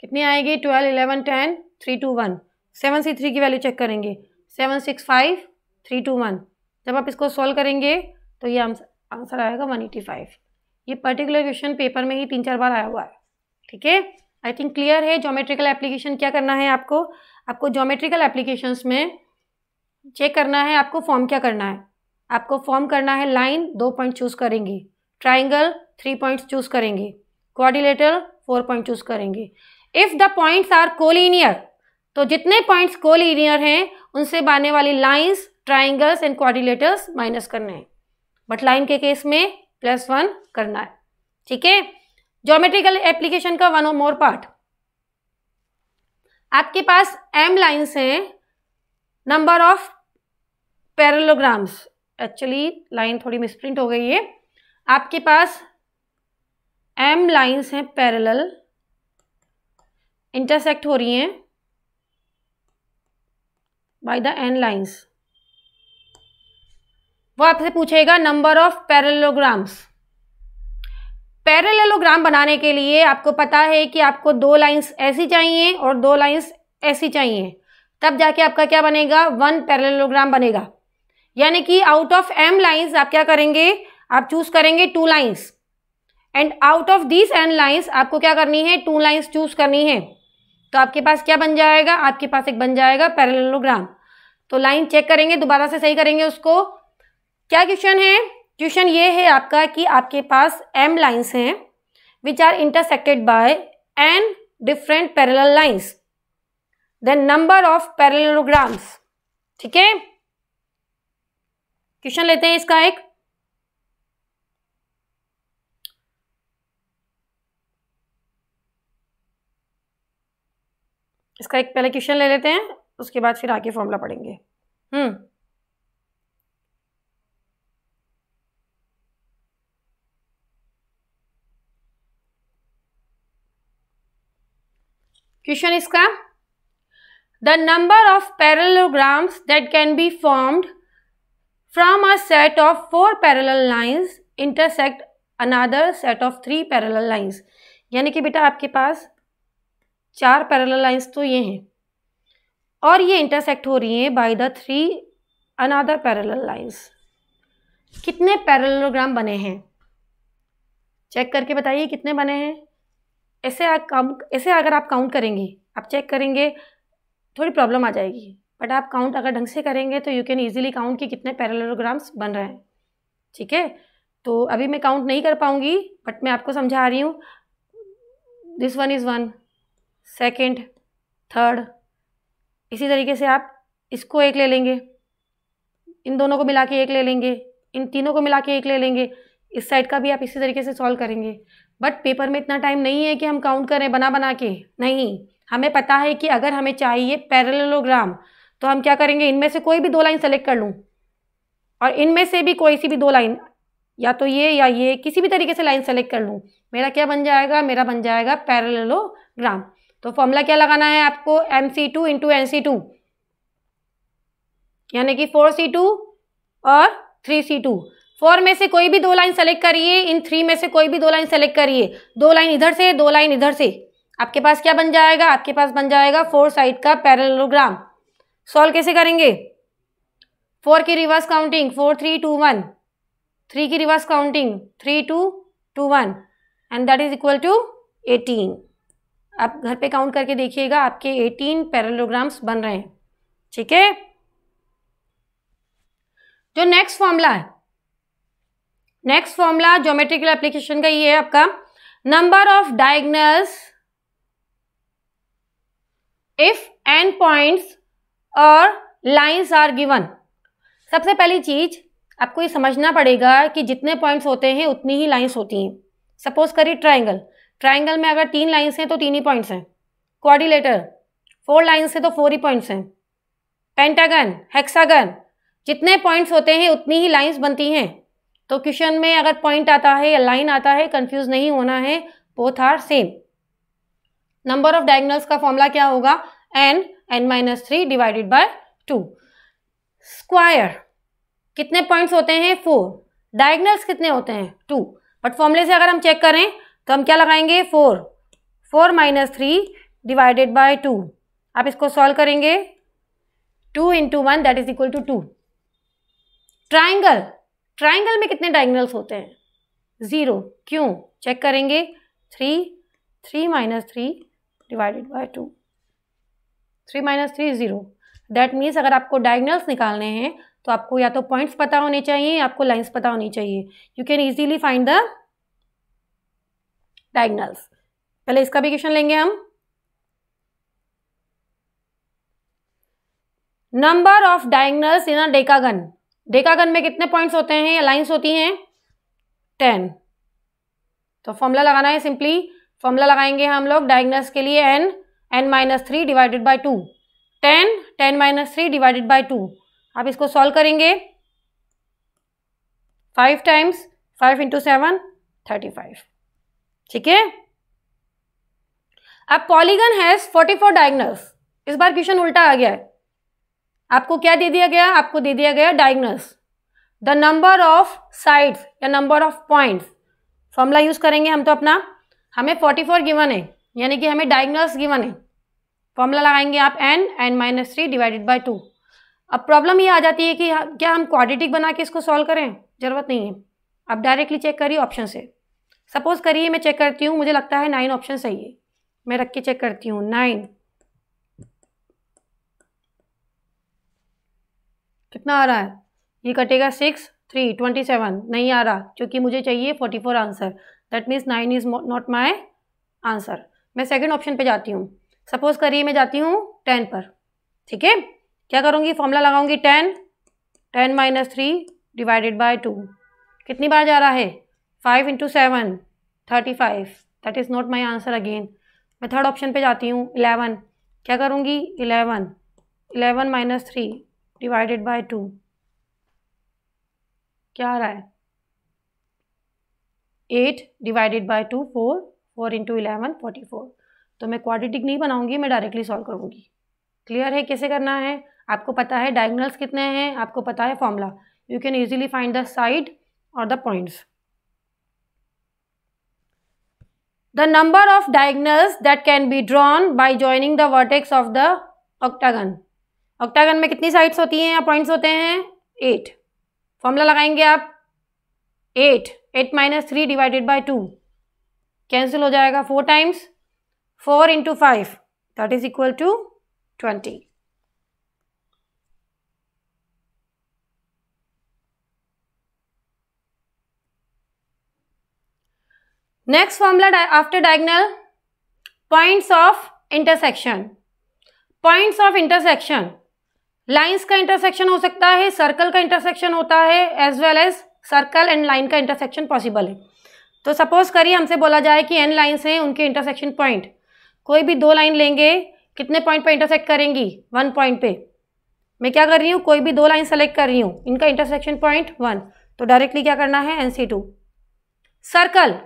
कितनी आएगी, 12 11 10 3 2 1। 7C3 की वैल्यू चेक करेंगे, 7 6 5 3 2 1। जब आप इसको सॉल्व करेंगे तो ये आंसर आएगा 185। ये पर्टिकुलर क्वेश्चन पेपर में ही 3-4 बार आया हुआ है। ठीक है, आई थिंक क्लियर है। ज्योमेट्रिकल एप्लीकेशन क्या करना है आपको ज्योमेट्रिकल एप्लीकेशंस में चेक करना है, आपको फॉर्म क्या करना है, आपको फॉर्म करना है लाइन 2 पॉइंट चूज करेंगे, ट्राइंगल 3 पॉइंट्स चूज करेंगे, क्वाड्रिलेटरल 4 पॉइंट चूज करेंगे। If the points are collinear, तो जितने पॉइंट्स कोलिनियर हैं उनसे बनने वाली lines, triangles and quadrilaterals minus करने हैं, बट लाइन के केस में +1 करना है। ठीक है, ज्योमेट्रिकल एप्लीकेशन का वन और मोर पार्ट, आपके पास m लाइन्स हैं, number of parallelograms, actually line थोड़ी मिसप्रिंट हो गई है, आपके पास m लाइन्स हैं पैरेलल, इंटरसेक्ट हो रही हैं बाय द n लाइन्स, वो आपसे पूछेगा नंबर ऑफ पैरेललोग्राम्स। पैरेललोग्राम बनाने के लिए आपको पता है कि आपको 2 लाइंस ऐसी चाहिए और 2 लाइंस ऐसी चाहिए, तब जाके आपका क्या बनेगा, 1 पैरेललोग्राम बनेगा। यानी कि आउट ऑफ m लाइंस आप क्या करेंगे, आप चूज करेंगे 2 lines, and out of this n lines आपको क्या करनी है, 2 लाइंस चूज करनी है। तो आपके पास क्या बन जाएगा, आपके पास एक बन जाएगा पैरेललोग्राम। तो लाइन चेक करेंगे, दोबारा से सही करेंगे उसको। क्या क्वेश्चन है, क्वेश्चन ये है आपका कि आपके पास m लाइंस हैं which are intersected by n different parallel lines, then number of parallelograms. ठीक है, क्वेश्चन लेते हैं इसका एक। इसका एक पहले क्वेश्चन ले लेते हैं, उसके बाद फिर आगे फॉर्मूला पढ़ेंगे। क्वेश्चन इसका, the number of parallelograms that can be formed from a set of 4 parallel lines intersect another set of 3 parallel lines. यानी कि बेटा आपके पास 4 पैरेलल लाइंस तो ये हैं और ये इंटरसेक्ट हो रही हैं by the 3 another parallel lines. कितने पैरेललोग्राम बने हैं, चेक करके बताइए कितने बने हैं। ऐसे अगर आप काउंट करेंगे, आप चेक करेंगे, थोड़ी प्रॉब्लम आ जाएगी, बट आप काउंट अगर ढंग से करेंगे तो यू कैन ईजिली काउंट कि कितने पैरेललोग्राम्स बन रहे हैं। ठीक है, तो अभी मैं काउंट नहीं कर पाऊंगी, बट मैं आपको समझा रही हूँ। This one is 1, second, third, इसी तरीके से आप इसको एक ले लेंगे, इन दोनों को मिला के एक ले लेंगे, इन तीनों को मिला के एक ले लेंगे, इस साइड का भी आप इसी तरीके से सॉल्व करेंगे। बट पेपर में इतना टाइम नहीं है कि हम काउंट करें बना के, नहीं। हमें पता है कि अगर हमें चाहिए पैरेललोग्राम तो हम क्या करेंगे, इनमें से कोई भी 2 लाइन सेलेक्ट कर लूँ और इनमें से भी कोई सी भी 2 लाइन, या तो ये या ये, किसी भी तरीके से लाइन सेलेक्ट कर लूँ, मेरा क्या बन जाएगा, मेरा बन जाएगा पैरेललोग्राम। तो फॉर्मूला क्या लगाना है आपको, MC2 इंटू NC2, यानी कि 4C2 और 3C2। 4 में से कोई भी 2 लाइन सेलेक्ट करिए, इन 3 में से कोई भी 2 लाइन सेलेक्ट करिए, 2 लाइन इधर से, 2 लाइन इधर से, आपके पास क्या बन जाएगा, आपके पास बन जाएगा 4 साइड का पैरेललोग्राम। सॉल्व कैसे करेंगे, 4 की रिवर्स काउंटिंग 4 3 2 1, 3 की reverse counting 3 2 2 1, and that is equal to 18। आप घर पे काउंट करके देखिएगा, आपके 18 पैरेललोग्राम्स बन रहे हैं। ठीक है, जो नेक्स्ट फॉर्मूला है, नेक्स्ट फॉर्मूला ज्योमेट्रिकल एप्लीकेशन का ये है आपका, number of diagonals if n points और लाइंस आर गिवन। सबसे पहली चीज आपको ये समझना पड़ेगा कि जितने पॉइंट्स होते हैं उतनी ही लाइंस होती हैं। सपोज करिए ट्राइंगल में अगर 3 लाइंस हैं तो 3 ही पॉइंट्स हैं। क्वाड्रिलेटर 4 लाइंस हैं तो 4 ही पॉइंट्स हैं। पेंटागन, हेक्सागन, जितने पॉइंट्स होते हैं उतनी ही लाइंस बनती हैं। तो क्वेश्चन में अगर पॉइंट आता है या लाइन आता है, कंफ्यूज नहीं होना है, both are same. Number of diagonals का फॉर्मूला क्या होगा, n-3 डिवाइडेड बाय 2। स्क्वायर कितने पॉइंट्स होते हैं, 4, डायगोनल्स कितने होते हैं, 2। बट फॉर्मूले से अगर हम चेक करें तो हम क्या लगाएंगे, 4 माइनस 3 डिवाइडेड बाय 2। आप इसको सॉल्व करेंगे, 2 into 1 that is equal to 2। Triangle में कितने डायगोनल्स होते हैं, 0। क्यों, चेक करेंगे, 3 minus 3 divided by 2, 3 minus 3 0। That means अगर आपको डायगोनल्स निकालने हैं तो आपको या तो पॉइंट्स पता होने चाहिए या आपको लाइंस पता होनी चाहिए। You can easily find the diagonals. पहले इसका भी क्वेश्चन लेंगे हम। Number of diagonals in a decagon. Decagon में कितने पॉइंट्स होते हैं या लाइंस होती हैं, 10। तो फॉर्मूला लगाना है, सिंपली फॉर्मूला लगाएंगे हम लोग डायगोनल्स के लिए, n minus 3 divided by 2, 10 minus 3 divided by 2। आप इसको सॉल्व करेंगे, 5 टाइम्स 5 इंटू 7 35। ठीक है, अब पॉलीगन हैज 44 डायगोनल्स। इस बार क्वेश्चन उल्टा आ गया है, आपको क्या दे दिया गया, आपको दे दिया गया diagonals. The number of sides या number of points, formula use करेंगे हम तो अपना, हमें 44 गिवन है, यानी कि हमें डायगोनल्स गिवन है, फॉर्मूला लगाएंगे आप n-3 डिवाइडेड बाय 2। अब प्रॉब्लम ये आ जाती है कि क्या हम क्वाड्रेटिक बना के इसको सॉल्व करें, जरूरत नहीं है, आप डायरेक्टली चेक करिए ऑप्शन से। सपोज करिए मैं चेक करती हूँ, मुझे लगता है 9 ऑप्शन सही है, मैं रख के चेक करती हूँ। 9 कितना आ रहा है, ये कटेगा 6 3 27, नहीं आ रहा क्योंकि मुझे चाहिए 44 answer, that means 9 is not my answer. मैं सेकंड ऑप्शन पे जाती हूँ, सपोज करिए मैं जाती हूँ 10 पर, ठीक है, क्या करूँगी, फॉर्मूला लगाऊंगी 10 - 3 डिवाइडेड बाय 2, कितनी बार जा रहा है, 5 × 7 35, that is not my answer again. मैं थर्ड ऑप्शन पे जाती हूँ 11, क्या करूँगी 11 - 3 डिवाइडेड बाय 2, क्या आ रहा है 8 डिवाइडेड बाय 2 4 4 × 11 44। तो मैं क्वाड्रेटिक नहीं बनाऊंगी, मैं डायरेक्टली सॉल्व करूँगी। क्लियर है कैसे करना है, आपको पता है डायगोनल्स कितने हैं, आपको पता है formula, you can easily find the side और the points. The number of diagonals that can be drawn by joining the vertex of the octagon. Octagon में कितनी साइड्स होती हैं या पॉइंट्स होते हैं, 8। फॉर्मूला लगाएंगे आप 8 - 3 डिवाइडेड बाय 2, कैंसिल हो जाएगा 4 times, 4 × 5 that is equal to 20। Next formula after diagonal, points of intersection. Points of intersection, lines का इंटरसेक्शन हो सकता है, सर्कल का इंटरसेक्शन होता है, as well as circle and line का इंटरसेक्शन पॉसिबल है। तो सपोज करिए हमसे बोला जाए कि n लाइन्स हैं, उनके इंटरसेक्शन पॉइंट, कोई भी 2 लाइन लेंगे, कितने पॉइंट पे इंटरसेक्ट करेंगी, 1 पॉइंट पे। मैं क्या कर रही हूँ, कोई भी 2 लाइन सेलेक्ट कर रही हूँ, इनका इंटरसेक्शन पॉइंट 1, तो डायरेक्टली क्या करना है NC2। सर्कल,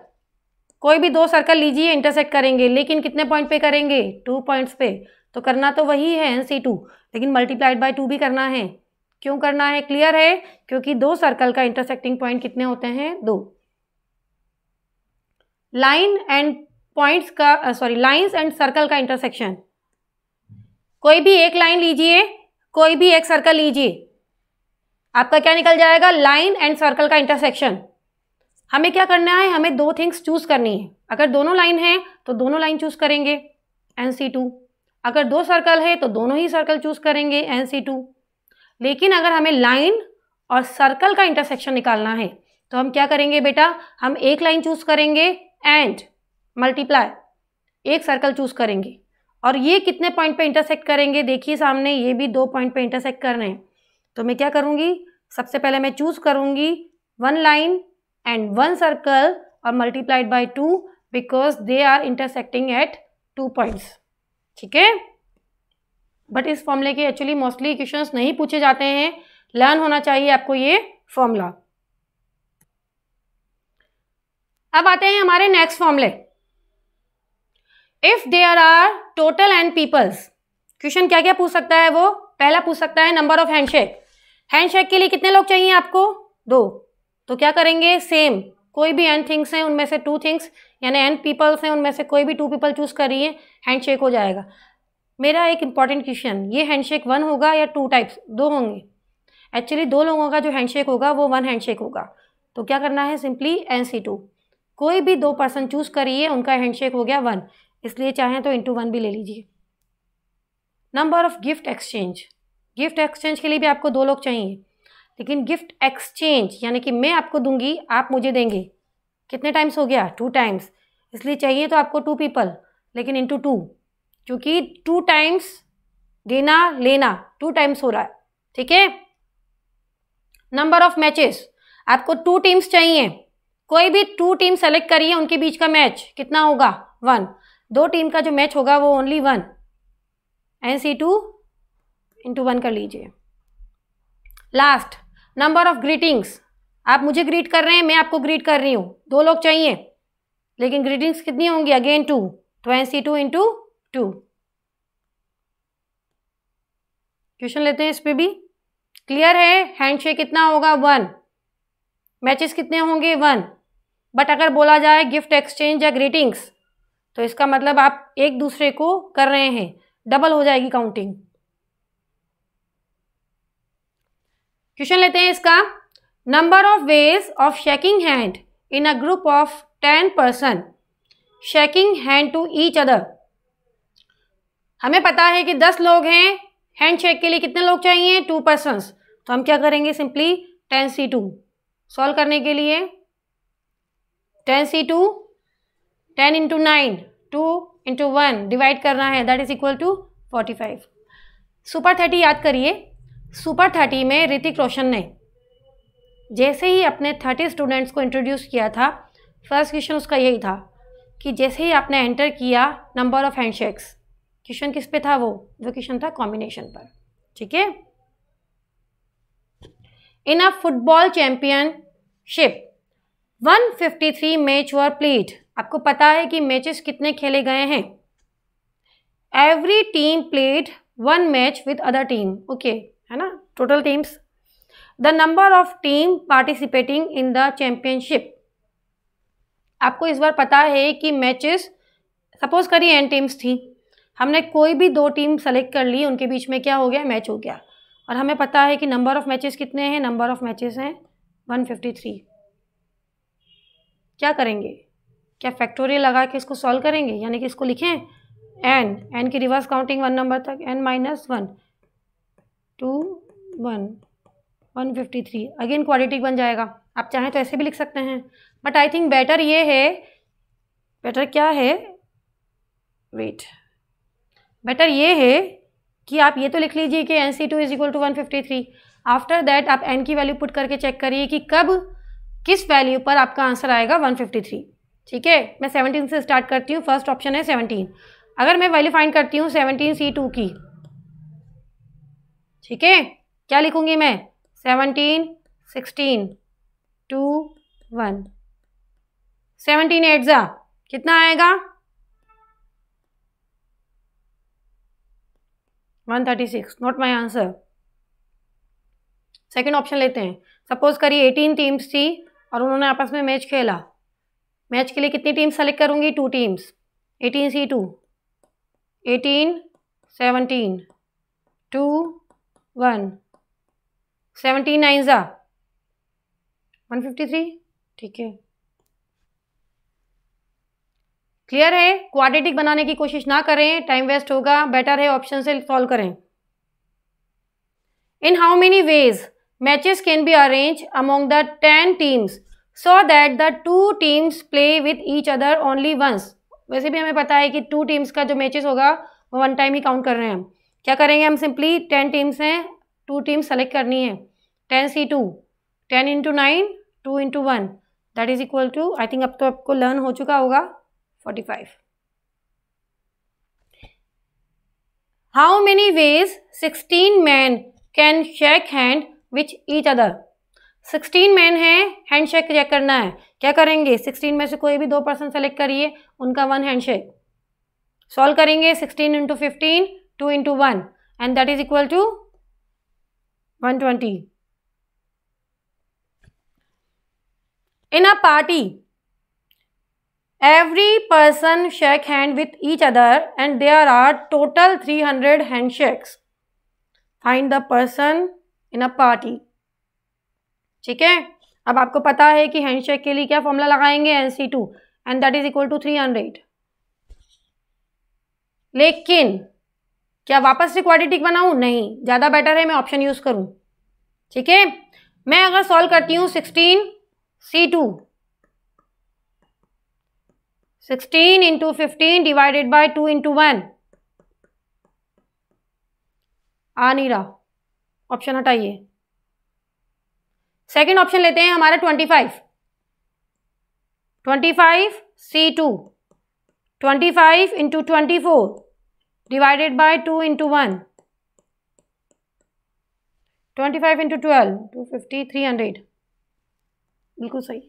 कोई भी 2 सर्कल लीजिए, इंटरसेक्ट करेंगे, लेकिन कितने पॉइंट पे करेंगे, 2 पॉइंट्स पे, तो करना तो वही है NC2, लेकिन मल्टीप्लाइड बाय 2 भी करना है। क्यों करना है, क्लियर है, क्योंकि 2 सर्कल का इंटरसेक्टिंग पॉइंट कितने होते हैं, 2। लाइन एंड पॉइंट्स का लाइंस एंड सर्कल का इंटरसेक्शन, कोई भी एक लाइन लीजिए, कोई भी एक सर्कल लीजिए, आपका क्या निकल जाएगा, लाइन एंड सर्कल का इंटरसेक्शन। हमें क्या करना है, हमें 2 थिंग्स चूज करनी है। अगर दोनों लाइन है तो दोनों लाइन चूज करेंगे NC2, अगर 2 सर्कल है तो दोनों ही सर्कल चूज करेंगे NC2। लेकिन अगर हमें लाइन और सर्कल का इंटरसेक्शन निकालना है तो हम क्या करेंगे बेटा, हम एक लाइन चूज करेंगे एंड मल्टीप्लाई, एक सर्कल चूज करेंगे, और ये कितने पॉइंट पे इंटरसेक्ट करेंगे, देखिए सामने ये भी 2 पॉइंट पे इंटरसेक्ट कर रहे हैं। तो मैं क्या करूँगी, सबसे पहले मैं चूज करूँगी 1 लाइन एंड 1 सर्कल और multiplied by 2 because they are intersecting at 2 points, ठीक है। बट इस फॉर्मूले के एक्चुअली मोस्टली क्वेश्चंस नहीं पूछे जाते हैं, लर्न होना चाहिए आपको ये फॉर्मूला। अब आते हैं हमारे नेक्स्ट फॉर्मूले, if there are total N peoples. Question क्या क्या पूछ सकता है वो, पहला पूछ सकता है नंबर ऑफ हैंडशेक। हैंडशेक के लिए कितने लोग चाहिए आपको, 2, तो क्या करेंगे, सेम, कोई भी n थिंग्स हैं उनमें से 2 थिंग्स, यानी n पीपल्स हैं उनमें से कोई भी 2 पीपल चूज करिए, हैंडशेक हो जाएगा। मेरा एक इंपॉर्टेंट क्वेश्चन, ये हैंडशेक 1 होगा या 2 टाइप्स, 2 होंगे। एक्चुअली 2 लोगों का जो हैंडशेक होगा वो 1 हैंडशेक होगा। तो क्या करना है, सिंपली NC2, कोई भी 2 पर्सन चूज करिए, उनका हैंडशेक हो गया 1, इसलिए चाहें तो × 1 भी ले लीजिए। Number of gift exchange, gift exchange के लिए भी आपको 2 लोग चाहिए, लेकिन गिफ्ट एक्सचेंज यानी कि मैं आपको दूंगी, आप मुझे देंगे, कितने टाइम्स हो गया, 2 टाइम्स, इसलिए चाहिए तो आपको 2 पीपल, लेकिन × 2, क्योंकि 2 टाइम्स देना लेना 2 टाइम्स हो रहा है, ठीक है। नंबर ऑफ मैचेस, आपको 2 टीम्स चाहिए, कोई भी 2 टीम सेलेक्ट करिए, उनके बीच का मैच कितना होगा, 1, 2 टीम का जो मैच होगा वो ओनली 1, NC2 × 1 कर लीजिए। लास्ट, नंबर ऑफ ग्रीटिंग्स, आप मुझे ग्रीट कर रहे हैं, मैं आपको ग्रीट कर रही हूँ, 2 लोग चाहिए, लेकिन ग्रीटिंग्स कितनी होंगी, अगेन 2, तो NC2 × 2। क्वेश्चन लेते हैं, इस पे भी क्लियर है, हैंडशेक कितना होगा, 1, मैचेस कितने होंगे 1। बट अगर बोला जाए गिफ्ट एक्सचेंज या ग्रीटिंग्स तो इसका मतलब आप एक दूसरे को कर रहे हैं, डबल हो जाएगी काउंटिंग। क्वेश्चन लेते हैं इसका। Number of ways of shaking hand in a group of 10 person shaking hand to each other. हमें पता है कि 10 लोग हैं, हैंड शेक के लिए कितने लोग चाहिए 2 पर्सन्स। तो हम क्या करेंगे, सिंपली 10c2 सॉल्व करने के लिए 10c2 10 इंटू 9 2 इंटू 1 डिवाइड करना है, that is equal to 45। Super 30 याद करिए, सुपर 30 में ऋतिक रोशन ने जैसे ही अपने 30 स्टूडेंट्स को इंट्रोड्यूस किया था, फर्स्ट क्वेश्चन उसका यही था कि जैसे ही आपने एंटर किया नंबर ऑफ हैंडशेक्स, क्वेश्चन किस पे था, वो क्वेश्चन था कॉम्बिनेशन पर। ठीक है। In a football championship 153 match were played. आपको पता है कि मैचेस कितने खेले गए हैं। Every team played 1 match with other team, okay है ना, total teams. The number of team participating in the championship. आपको इस बार पता है कि मैचेस, सपोज करिए n टीम्स थी, हमने कोई भी 2 टीम सेलेक्ट कर ली, उनके बीच में क्या हो गया, मैच हो गया। और हमें पता है कि नंबर ऑफ मैचेस कितने हैं, नंबर ऑफ मैचेस हैं 153। क्या करेंगे, क्या फैक्टोरियल लगा के इसको सॉल्व करेंगे, यानी कि इसको लिखें n की रिवर्स काउंटिंग 1 नंबर तक, n-1 2 1 153। अगेन क्वाड्रेटिक बन जाएगा। आप चाहें तो ऐसे भी लिख सकते हैं, बट आई थिंक बेटर ये है, बेटर क्या है, वेट, बेटर ये है कि आप ये तो लिख लीजिए कि NC2 is equal to 153। After that आप n की वैल्यू पुट करके चेक करिए कि कब किस वैल्यू पर आपका आंसर आएगा 153। ठीक है, मैं 17 से स्टार्ट करती हूँ। फर्स्ट ऑप्शन है 17। अगर मैं वैल्यू फाइंड करती हूँ 17C2 की, ठीक है, क्या लिखूंगी मैं, 17 16 2 1 17 8 जा कितना आएगा 136। Not my answer. Second option लेते हैं। सपोज करिए 18 टीम्स थी और उन्होंने आपस में मैच खेला। मैच के लिए कितनी टीम्स सेलेक्ट करूंगी, 2 टीम्स। 18C2 18 17 2 1 17 9 जा 153। ठीक है, क्लियर है। क्वाड्रेटिक बनाने की कोशिश ना करें, टाइम वेस्ट होगा, बेटर है ऑप्शन से सॉल्व करें। In how many ways matches can be arrange among the 10 teams so that the 2 teams play with each other only once. वैसे भी हमें पता है कि 2 टीम्स का जो मैचेस होगा वो 1 टाइम ही काउंट कर रहे हैं हम। क्या करेंगे हम, सिंपली 10 टीम्स हैं, 2 टीम्स सेलेक्ट करनी है। 10C2 10 into 9 2 into 1 that is equal to, I think अब तो आपको लर्न हो चुका होगा, 45। How many ways 16 man can shake hand which each other. 16 man है, हैंड शेक चेक करना है। क्या करेंगे, 16 में से कोई भी 2 पर्सन सेलेक्ट करिए, उनका 1 हैंड शेक। सॉल्व करेंगे 16 into 15 2 into 1 and that is equal to 120। In a party every person shake hand with each other and there are total 300 handshakes. Find the person in a party. ठीक है, अब आपको पता है कि हैंडशेक के लिए क्या फॉर्मूला लगाएंगे, NC2 and that is equal to 300। लेकिन क्या वापस से क्वाड्रेटिक बनाऊं, नहीं, ज़्यादा बेटर है मैं ऑप्शन यूज करूं। ठीक है, मैं अगर सॉल्व करती हूँ 16C2 16 into 15 divided by 2 into 1 आ नहीं रहा, ऑप्शन हटाइए। सेकेंड ऑप्शन लेते हैं हमारा 25 25C2 25 into 24 divided by 2 into 1 25 into 12 250 300। बिल्कुल सही,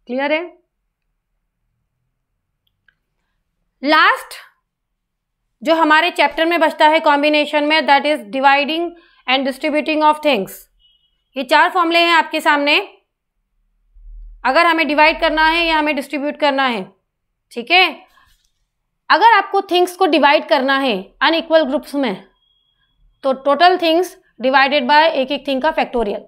क्लियर है। लास्ट जो हमारे चैप्टर में बचता है कॉम्बिनेशन में, that is dividing and distributing of things. ये 4 फॉर्मूले हैं आपके सामने, अगर हमें डिवाइड करना है या हमें डिस्ट्रीब्यूट करना है। ठीक है, अगर आपको थिंग्स को डिवाइड करना है अनइक्वल ग्रुप्स में, तो टोटल थिंग्स डिवाइडेड बाय एक एक थिंग का फैक्टोरियल।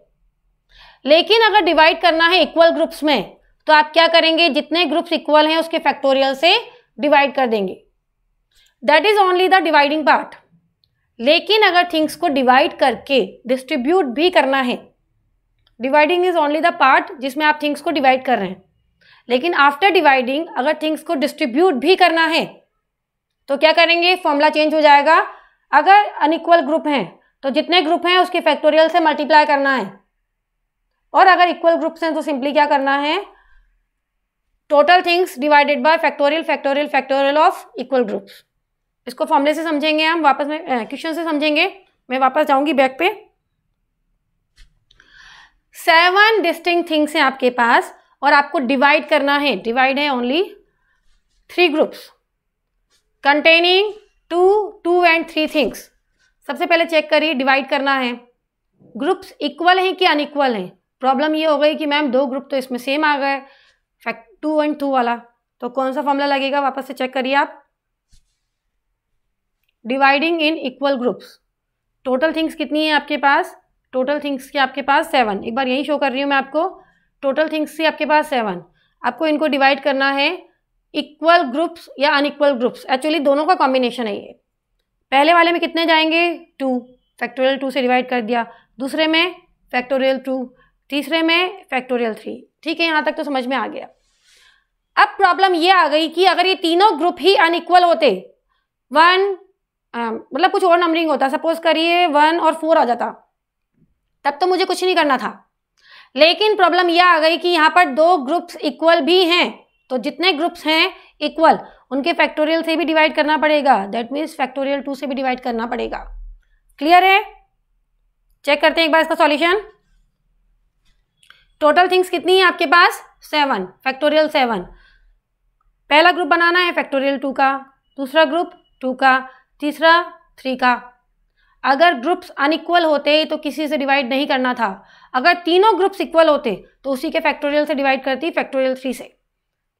लेकिन अगर डिवाइड करना है इक्वल ग्रुप्स में, तो आप क्या करेंगे, जितने ग्रुप्स इक्वल हैं उसके फैक्टोरियल से डिवाइड कर देंगे। That is only the dividing part. लेकिन अगर थिंग्स को डिवाइड करके डिस्ट्रीब्यूट भी करना है, dividing is only the part जिसमें आप थिंग्स को डिवाइड कर रहे हैं, लेकिन आफ्टर डिवाइडिंग अगर थिंग्स को डिस्ट्रीब्यूट भी करना है तो क्या करेंगे, फॉर्मूला चेंज हो जाएगा। अगर अनइक्वल ग्रुप हैं तो जितने ग्रुप हैं उसके फैक्टोरियल से मल्टीप्लाई करना है, और अगर इक्वल ग्रुप्स हैं तो सिंपली क्या करना है, total things divided by factorial factorial factorial of equal groups. इसको फॉर्मूले से समझेंगे हम, वापस में क्वेश्चन से समझेंगे। मैं वापस जाऊंगी बैक पे। 7 डिस्टिंक्ट थिंग्स हैं आपके पास और आपको डिवाइड करना है। डिवाइड है only 3 groups containing 2 and 3 things. सबसे पहले चेक करिए, डिवाइड करना है, ग्रुप्स इक्वल हैं कि अनइक्वल हैं। प्रॉब्लम ये हो गई कि मैम 2 ग्रुप तो इसमें सेम आ गए, 2 एंड 2 वाला, तो कौन सा फॉर्मूला लगेगा, वापस से चेक करिए आप। Dividing in equal groups, total things कितनी है आपके पास, टोटल थिंग्स की आपके पास 7। एक बार यही शो कर रही हूँ मैं आपको, टोटल थिंग्स की आपके पास 7। आपको इनको डिवाइड करना है इक्वल ग्रुप्स या अनइक्वल ग्रुप्स, एक्चुअली दोनों का कॉम्बिनेशन है ये। पहले वाले में कितने जाएंगे, 2, फैक्टोरियल 2 से डिवाइड कर दिया, दूसरे में फैक्टोरियल 2, तीसरे में फैक्टोरियल 3। ठीक है, यहाँ तक तो समझ में आ गया। अब प्रॉब्लम ये आ गई कि अगर ये तीनों ग्रुप ही अनइक्वल होते, 1 मतलब कुछ और नंबरिंग होता, सपोज करिए 1 और 4 आ जाता, तब तो मुझे कुछ नहीं करना था। लेकिन प्रॉब्लम यह आ गई कि यहाँ पर 2 ग्रुप्स इक्वल भी हैं, तो जितने ग्रुप्स हैं इक्वल उनके फैक्टोरियल से भी डिवाइड करना पड़ेगा। दैट मीन्स फैक्टोरियल 2 से भी डिवाइड करना पड़ेगा। क्लियर है? चेक करते हैं एक बार इसका सॉल्यूशन। टोटल थिंग्स कितनी है आपके पास, 7, फैक्टोरियल 7। पहला ग्रुप बनाना है फैक्टोरियल 2 का, दूसरा ग्रुप 2 का, तीसरा 3 का। अगर ग्रुप्स अनइक्वल होते तो किसी से डिवाइड नहीं करना था, अगर तीनों ग्रुप्स इक्वल होते तो उसी के फैक्टोरियल से डिवाइड करती, फैक्टोरियल 3 से।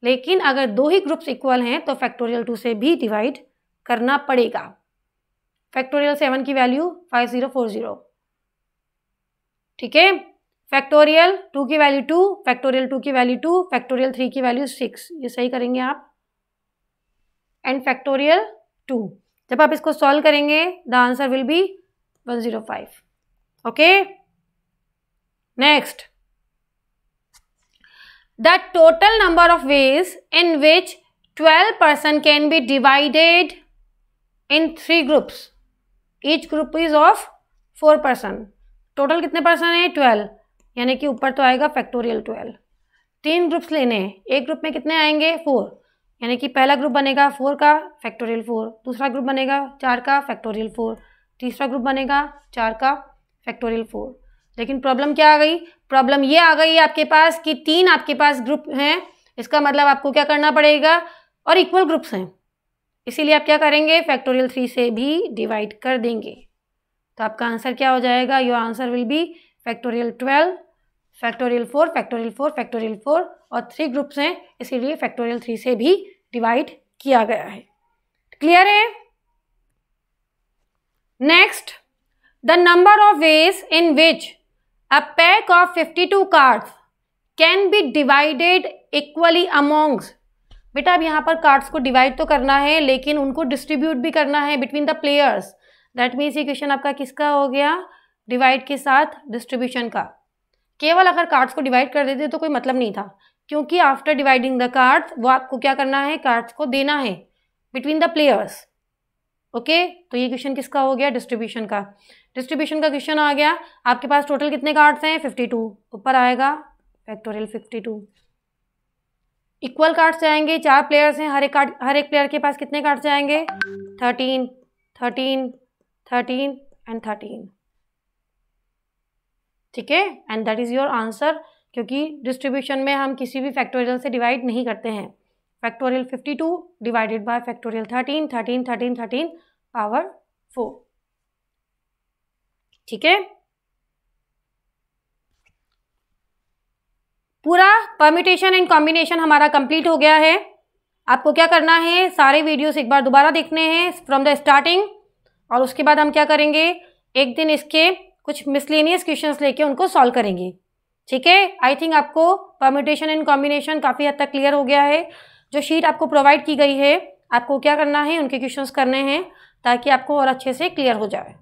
लेकिन अगर 2 ही ग्रुप्स इक्वल हैं तो फैक्टोरियल 2 से भी डिवाइड करना पड़ेगा। फैक्टोरियल 7 की वैल्यू 5040। ठीक है, फैक्टोरियल 2 की वैल्यू 2, फैक्टोरियल 2 की वैल्यू 2, फैक्टोरियल 3 की वैल्यू 6। ये सही करेंगे आप, एंड फैक्टोरियल 2। जब आप इसको सॉल्व करेंगे the answer will be 105। Okay, next, the total number of ways in which 12 person can be divided in 3 groups, each group is of 4 person. Total कितने पर्सन है, 12, यानी कि ऊपर तो आएगा फैक्टोरियल 12। 3 ग्रुप्स लेने हैं, एक ग्रुप में कितने आएंगे, 4, यानी कि पहला ग्रुप बनेगा 4 का फैक्टोरियल 4, दूसरा ग्रुप बनेगा 4 का फैक्टोरियल 4, तीसरा ग्रुप बनेगा 4 का फैक्टोरियल 4। लेकिन प्रॉब्लम क्या आ गई, प्रॉब्लम ये आ गई आपके पास कि 3 आपके पास ग्रुप हैं, इसका मतलब आपको क्या करना पड़ेगा, और इक्वल ग्रुप्स हैं, इसीलिए आप क्या करेंगे, फैक्टोरियल 3 से भी डिवाइड कर देंगे। तो आपका आंसर क्या हो जाएगा, your answer will be factorial 12, factorial 4, factorial 4, factorial 4, और 3 ग्रुप्स हैं इसीलिए फैक्टोरियल 3 से भी डिवाइड किया गया है। क्लियर है? Next, the number of ways in which a pack of 52 cards can be divided equally amongst. बेटा अब यहाँ पर कार्ड्स को डिवाइड तो करना है लेकिन उनको डिस्ट्रीब्यूट भी करना है between the players. That means ये क्वेश्चन आपका किसका हो गया, डिवाइड के साथ डिस्ट्रीब्यूशन का। केवल अगर कार्ड्स को डिवाइड कर देते तो कोई मतलब नहीं था, क्योंकि आफ्टर डिवाइडिंग द कार्ड्स वो आपको क्या करना है, कार्ड्स को देना है बिटवीन द प्लेयर्स। ओके, तो ये क्वेश्चन किसका हो गया, डिस्ट्रीब्यूशन का। डिस्ट्रीब्यूशन का क्वेश्चन आ गया, आपके पास टोटल कितने कार्ड्स हैं, 52, ऊपर आएगा फैक्टोरियल 52। इक्वल कार्ड्स जाएंगे, 4 प्लेयर्स हैं, हर एक प्लेयर के पास कितने कार्ड्स जाएंगे, 13, 13, 13 एंड 13। ठीक है, and that is your answer, क्योंकि डिस्ट्रीब्यूशन में हम किसी भी फैक्टोरियल से डिवाइड नहीं करते हैं। Factorial 52 divided by factorial 13, 13, 13, 13 power 4। ठीक है, पूरा परम्यूटेशन एंड कॉम्बिनेशन हमारा कंप्लीट हो गया है। आपको क्या करना है, सारे वीडियोस एक बार दोबारा देखने हैं फ्रॉम द स्टार्टिंग, और उसके बाद हम क्या करेंगे, एक दिन इसके कुछ मिसलेनियस क्वेश्चंस लेके उनको सॉल्व करेंगे। ठीक है, आई थिंक आपको परम्यूटेशन एंड कॉम्बिनेशन काफ़ी हद तक क्लियर हो गया है। जो शीट आपको प्रोवाइड की गई है, आपको क्या करना है, उनके क्वेश्चंस करने हैं ताकि आपको और अच्छे से क्लियर हो जाए।